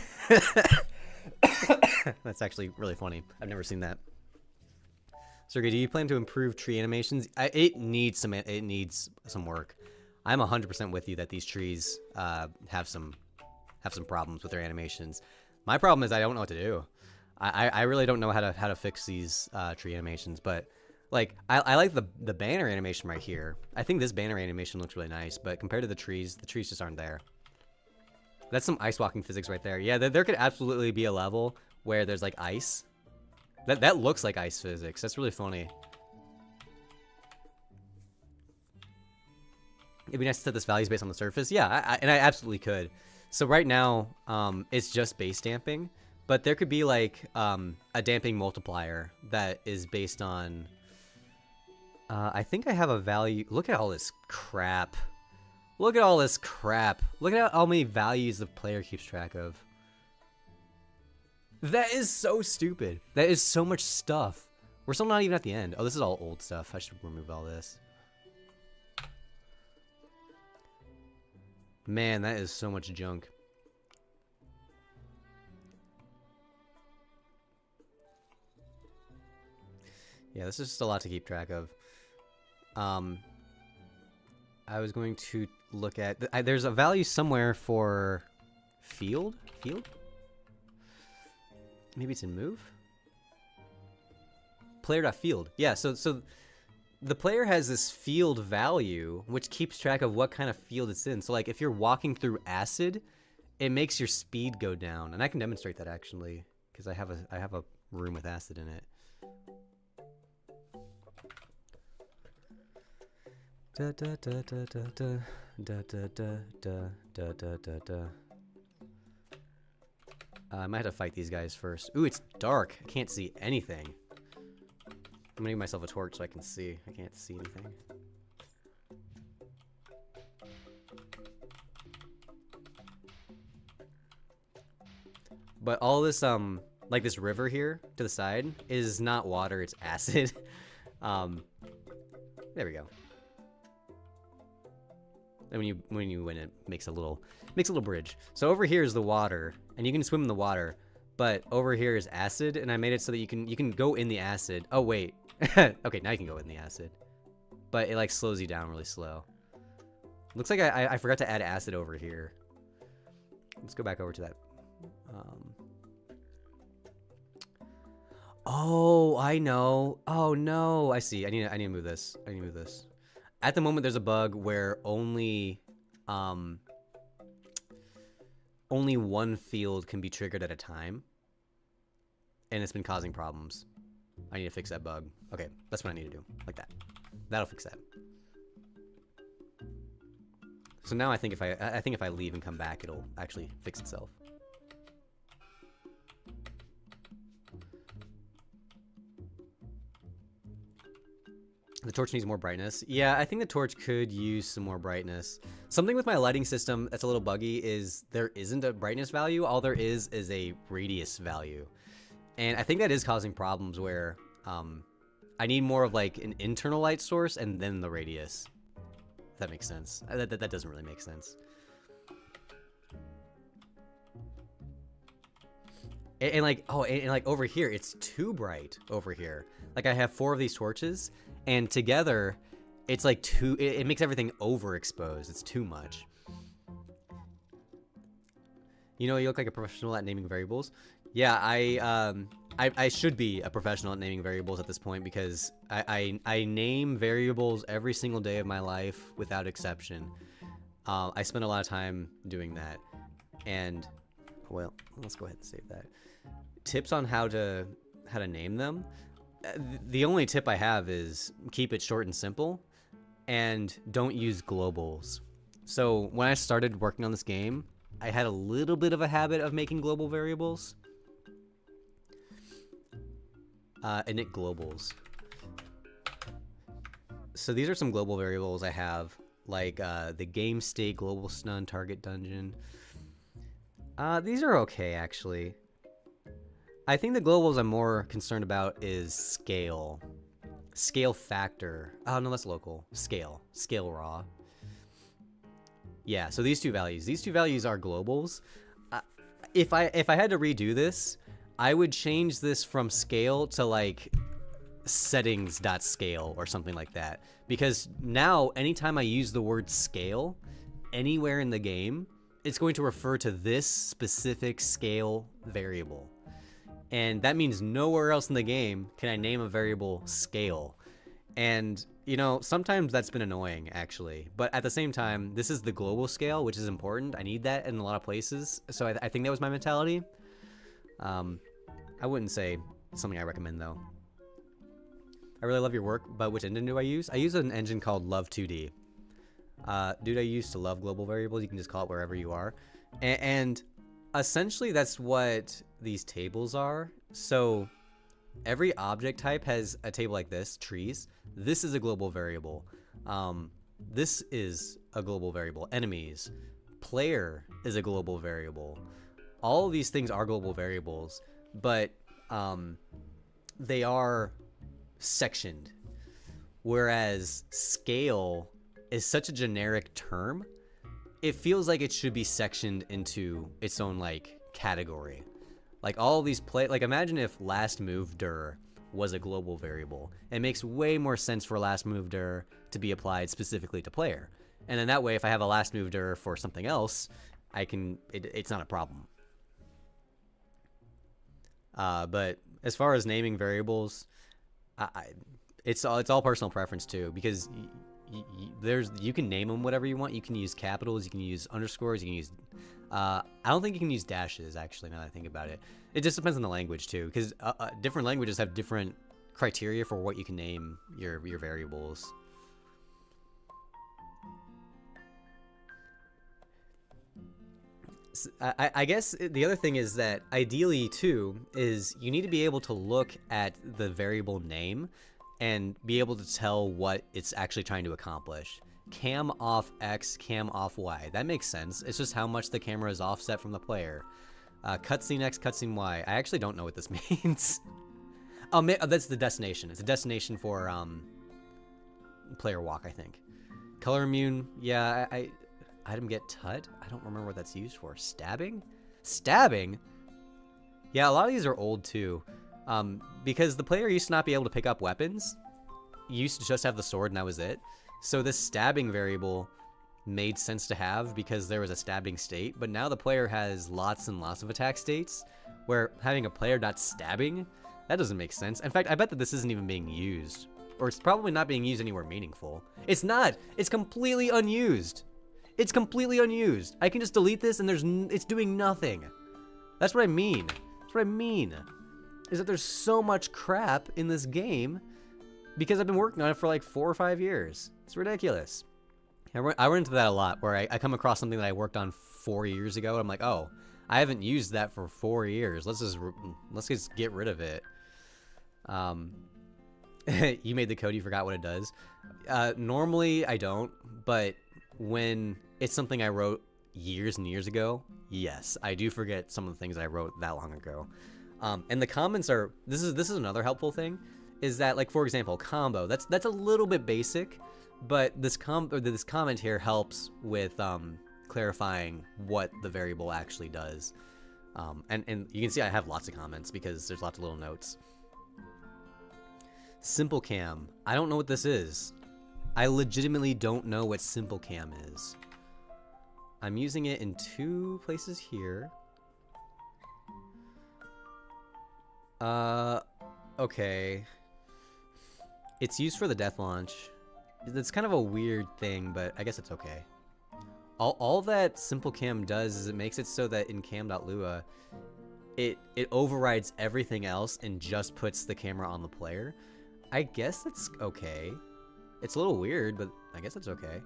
That's actually really funny. I've never seen that. Sergey, do you plan to improve tree animations? It needs some work. I'm 100% with you that these trees have some problems with their animations. My problem is I don't know what to do. I really don't know how to fix these tree animations, but like I like the banner animation right here. I think this banner animation looks really nice, but compared to the trees just aren't there. That's some ice walking physics right there. Yeah, there could absolutely be a level where there's like ice. That looks like ice physics. That's really funny. It'd be nice to set this values based on the surface. Yeah, and I absolutely could. So right now, it's just base damping, but there could be like a damping multiplier that is based on. I think I have a value. Look at all this crap. Look at all this crap. Look at how many values the player keeps track of. That is so stupid. That is so much stuff. We're still not even at the end. Oh, this is all old stuff. I should remove all this. Man, that is so much junk. Yeah, this is just a lot to keep track of. I was going to look at... there's a value somewhere for field? Field? Maybe it's in move? Player.field. Yeah, so the player has this field value, which keeps track of what kind of field it's in. So, like, if you're walking through acid, it makes your speed go down. And I can demonstrate that, actually, because I have a room with acid in it. Da da da da da da da da da da da da da. I might have to fight these guys first. Ooh, it's dark. I can't see anything. I'm gonna give myself a torch so I can see. I can't see anything. But all this, like this river here to the side is not water, it's acid. There we go. And when you win it makes a little bridge. So over here is the water, and you can swim in the water, but over here is acid, and I made it so that you can go in the acid. Oh wait. Okay, now you can go in the acid. But it like slows you down really slow. Looks like I forgot to add acid over here. Let's go back over to that. Oh, I know. Oh no, I see. I need to move this. I need to move this. At the moment, there's a bug where only one field can be triggered at a time, and it's been causing problems. I need to fix that bug. Okay, that's what I need to do. Like that. That'll fix that. So now I think if I leave and come back, it'll actually fix itself. The torch needs more brightness. Yeah, I think the torch could use some more brightness. Something with my lighting system that's a little buggy is there isn't a brightness value. All there is a radius value. And I think that is causing problems where I need more of like an internal light source and then the radius. If that makes sense. That doesn't really make sense. And like, oh, and like over here, it's too bright over here. Like I have 4 of these torches, and together, it's like it makes everything overexposed. It's too much. You know, you look like a professional at naming variables. Yeah, I should be a professional at naming variables at this point because I name variables every single day of my life without exception. I spend a lot of time doing that, and well, let's go ahead and save that. Tips on how to name them. The only tip I have is keep it short and simple, and don't use globals. So when I started working on this game, I had a little bit of a habit of making global variables. Init globals. So these are some global variables I have, like the game state, global stun, target dungeon. These are okay, actually. I think the globals I'm more concerned about is scale. Scale factor. Oh, no, that's local. Scale. Scale raw. Yeah, so these two values are globals. If I had to redo this, I would change this from scale to like settings.scale or something like that. Because now, anytime I use the word scale anywhere in the game, it's going to refer to this specific scale variable. And that means nowhere else in the game can I name a variable scale. And, you know, sometimes that's been annoying, actually. But at the same time, this is the global scale, which is important. I need that in a lot of places. So I think that was my mentality. I wouldn't say something I recommend, though. I really love your work, but which engine do I use? I use an engine called Love2D. Dude, I used to love global variables. You can just call it wherever you are. And essentially, that's what these tables are. So every object type has a table like this, trees. This is a global variable. This is a global variable. Enemies. Player is a global variable. All of these things are global variables, but they are sectioned. Whereas scale is such a generic term, it feels like it should be sectioned into its own like category. Like all these like imagine if last move dir was a global variable. It makes way more sense for last move dir to be applied specifically to player. And then that way, if I have a last move dir for something else, it's not a problem. But as far as naming variables, it's all personal preference too, because you can name them whatever you want. You can use capitals, you can use underscores, you can use I don't think you can use dashes, actually, now that I think about it. It just depends on the language too, because different languages have different criteria for what you can name your variables. I guess the other thing is that ideally too is you need to be able to look at the variable name and be able to tell what it's actually trying to accomplish. Cam off X, cam off Y. That makes sense. It's just how much the camera is offset from the player. Cutscene X, cutscene Y. I actually don't know what this means. Oh, that's the destination. It's a destination for player walk, I think. Color immune. Yeah, item get tut. I don't remember what that's used for. Stabbing? Stabbing? Yeah, a lot of these are old too. Because the player used to not be able to pick up weapons. You used to just have the sword and that was it. So this stabbing variable made sense to have because there was a stabbing state, but now the player has lots and lots of attack states where having a player not stabbing, that doesn't make sense. In fact, I bet that this isn't even being used, or it's probably not being used anywhere meaningful. It's not. It's completely unused. It's completely unused. I can just delete this and it's doing nothing. That's what I mean. That's what I mean. Is that there's so much crap in this game because I've been working on it for like 4 or 5 years. It's ridiculous. I run into that a lot where I come across something that I worked on 4 years ago and I'm like, oh, I haven't used that for 4 years. Let's just get rid of it. You made the code, you forgot what it does. Normally I don't, but when it's something I wrote years and years ago, yes, I do forget some of the things I wrote that long ago. And the comments are, this is another helpful thing, is that, like, for example, combo, that's a little bit basic, but this comment here helps with clarifying what the variable actually does. And you can see I have lots of comments because there's lots of little notes. Simple cam. I don't know what this is. I legitimately don't know what simple cam is. I'm using it in 2 places here. Okay. It's used for the death launch. It's kind of a weird thing, but I guess it's okay. All that simple cam does is it makes it so that in cam.lua, it overrides everything else and just puts the camera on the player. I guess that's okay. It's a little weird, but I guess it's okay.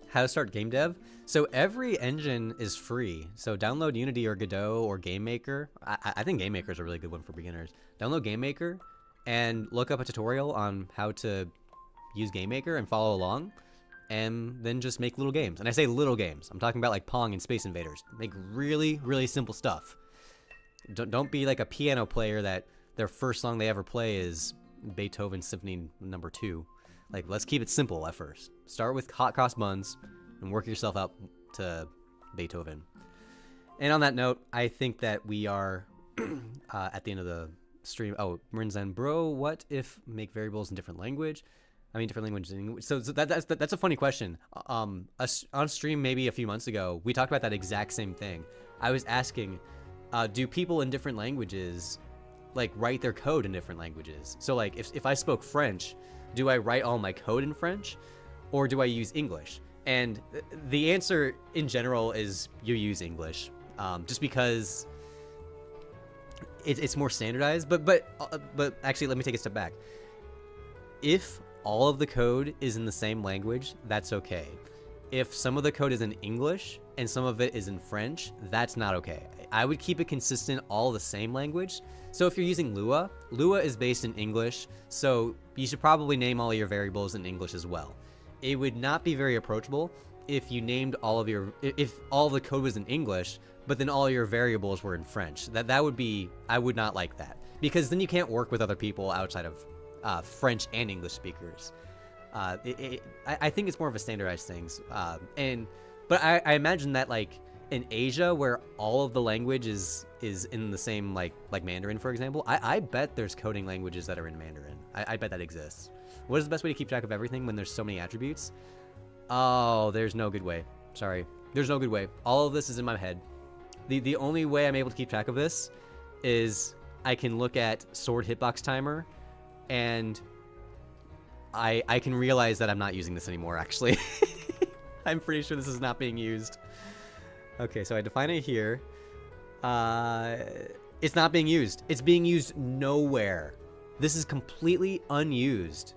How to start game dev? So every engine is free. So download Unity or Godot or GameMaker. I think GameMaker is a really good one for beginners. Download GameMaker and look up a tutorial on how to use GameMaker and follow along. And then just make little games. And I say little games. I'm talking about like Pong and Space Invaders. Make really, really simple stuff. Don't be like a piano player that their first song they ever play is Beethoven Symphony No. 2. Like, let's keep it simple at first. Start with hot cross buns and work yourself up to Beethoven. And on that note, I think that we are at the end of the stream. Oh, Marinzen, bro, what if make variables in different language? I mean, different languages in English. So that's a funny question. On stream maybe a few months ago, we talked about that exact same thing. I was asking, do people in different languages like write their code in different languages? So like if I spoke French, do I write all my code in French or do I use English? And the answer in general is you use English, just because it's more standardized. But actually, let me take a step back. If all of the code is in the same language, that's okay. If some of the code is in English and some of it is in French, that's not okay. I would keep it consistent, all the same language. So if you're using Lua, Lua is based in English, so you should probably name all your variables in English as well. It would not be very approachable if you named all of your, if all the code was in English, but then all your variables were in French. That would be, I would not like that, because then you can't work with other people outside of French and English speakers. I think it's more of a standardized things. But I imagine that like in Asia, where all of the language is in the same like Mandarin, for example, I bet there's coding languages that are in Mandarin. I bet that exists. What is the best way to keep track of everything when there's so many attributes? Oh, there's no good way. Sorry. There's no good way. All of this is in my head. The only way I'm able to keep track of this is I can look at sword hitbox timer, and I can realize that I'm not using this anymore, actually. I'm pretty sure this is not being used. Okay, so I define it here. It's not being used. It's being used nowhere. This is completely unused.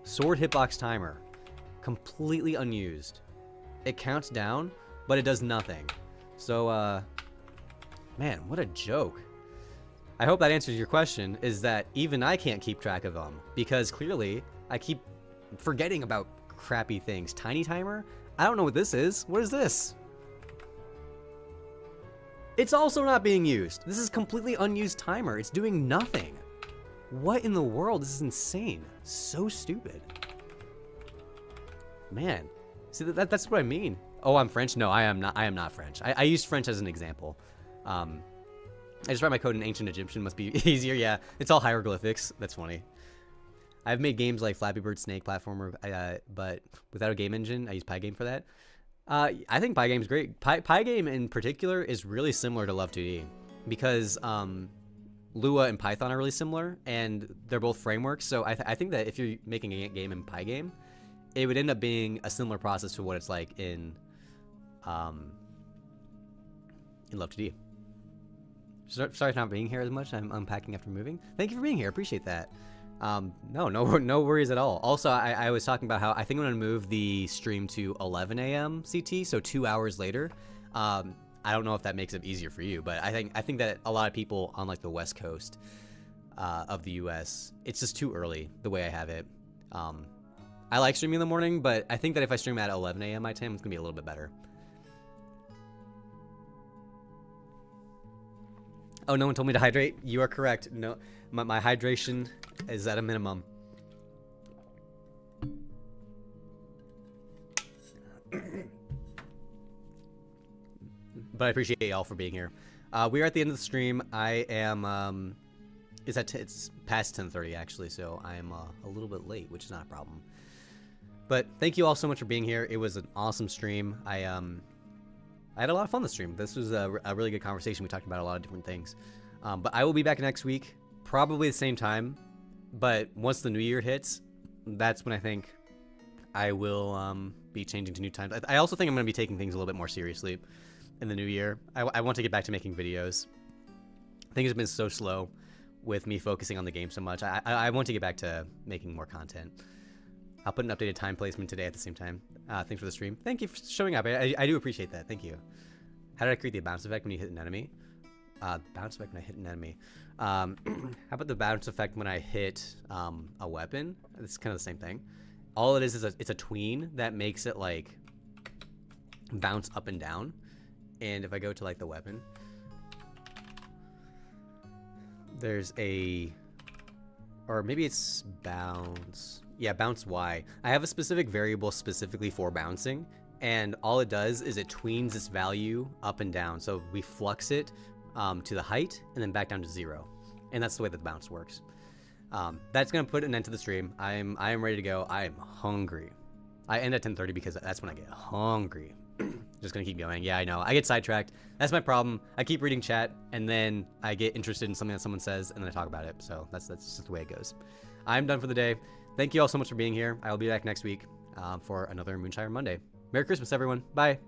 Sword hitbox timer. Completely unused. It counts down. but it does nothing. So, man, what a joke. I hope that answers your question, is that even I can't keep track of them, because clearly I keep forgetting about crappy things. Tiny timer? I don't know what this is. What is this? It's also not being used. This is completely unused timer. It's doing nothing. What in the world? This is insane. So stupid. Man. See, that's what I mean. Oh, I'm French? No, I am not French. I used French as an example. I just write my code in ancient Egyptian. Must be easier. Yeah, it's all hieroglyphics. That's funny. I've made games like Flappy Bird Snake platformer, but without a game engine. I use Pygame for that. I think Pygame's great. Pygame in particular is really similar to Love 2D because Lua and Python are really similar, and they're both frameworks. So I think that if you're making a game in Pygame, it would end up being a similar process to what it's like in Love 2D. Sorry for not being here as much. I'm unpacking after moving. Thank you for being here. Appreciate that. No worries at all. Also, I was talking about how I think I'm gonna move the stream to 11 a.m. CT, so 2 hours later. I don't know if that makes it easier for you, but I think that a lot of people on like the West Coast of the U.S., it's just too early the way I have it. I like streaming in the morning, but I think that if I stream at 11 a.m. my time, it's gonna be a little bit better. Oh, no one told me to hydrate. You are correct. No, my hydration is at a minimum. But I appreciate y'all for being here. We are at the end of the stream. I am, it's past 10:30 actually, so I am a little bit late, which is not a problem. But thank you all so much for being here. It was an awesome stream. I had a lot of fun this stream. This was a really good conversation. We talked about a lot of different things. But I will be back next week, probably the same time. But once the new year hits, that's when I think I will be changing to new times. I also think I'm going to be taking things a little bit more seriously in the new year. I want to get back to making videos. Things have been so slow with me focusing on the game so much. I want to get back to making more content. I'll put an updated time placement today at the same time. Thanks for the stream. Thank you for showing up. I do appreciate that. Thank you. How did I create the bounce effect when you hit an enemy? Bounce effect when I hit an enemy. How about the bounce effect when I hit a weapon? It's kind of the same thing. All it is it's a tween that makes it like bounce up and down. And if I go to like the weapon, there's a, or maybe it's bounce. Yeah, bounce Y. I have a specific variable specifically for bouncing, and all it does is it tweens this value up and down. So we flux it to the height and then back down to 0. And that's the way that the bounce works. That's gonna put an end to the stream. I am ready to go. I am hungry. I end at 10:30 because that's when I get hungry. Just gonna keep going. Yeah, I know. I get sidetracked. That's my problem. I keep reading chat and then I get interested in something that someone says and then I talk about it. So that's just the way it goes. I'm done for the day. Thank you all so much for being here. I will be back next week for another Moonshire Monday. Merry Christmas, everyone. Bye.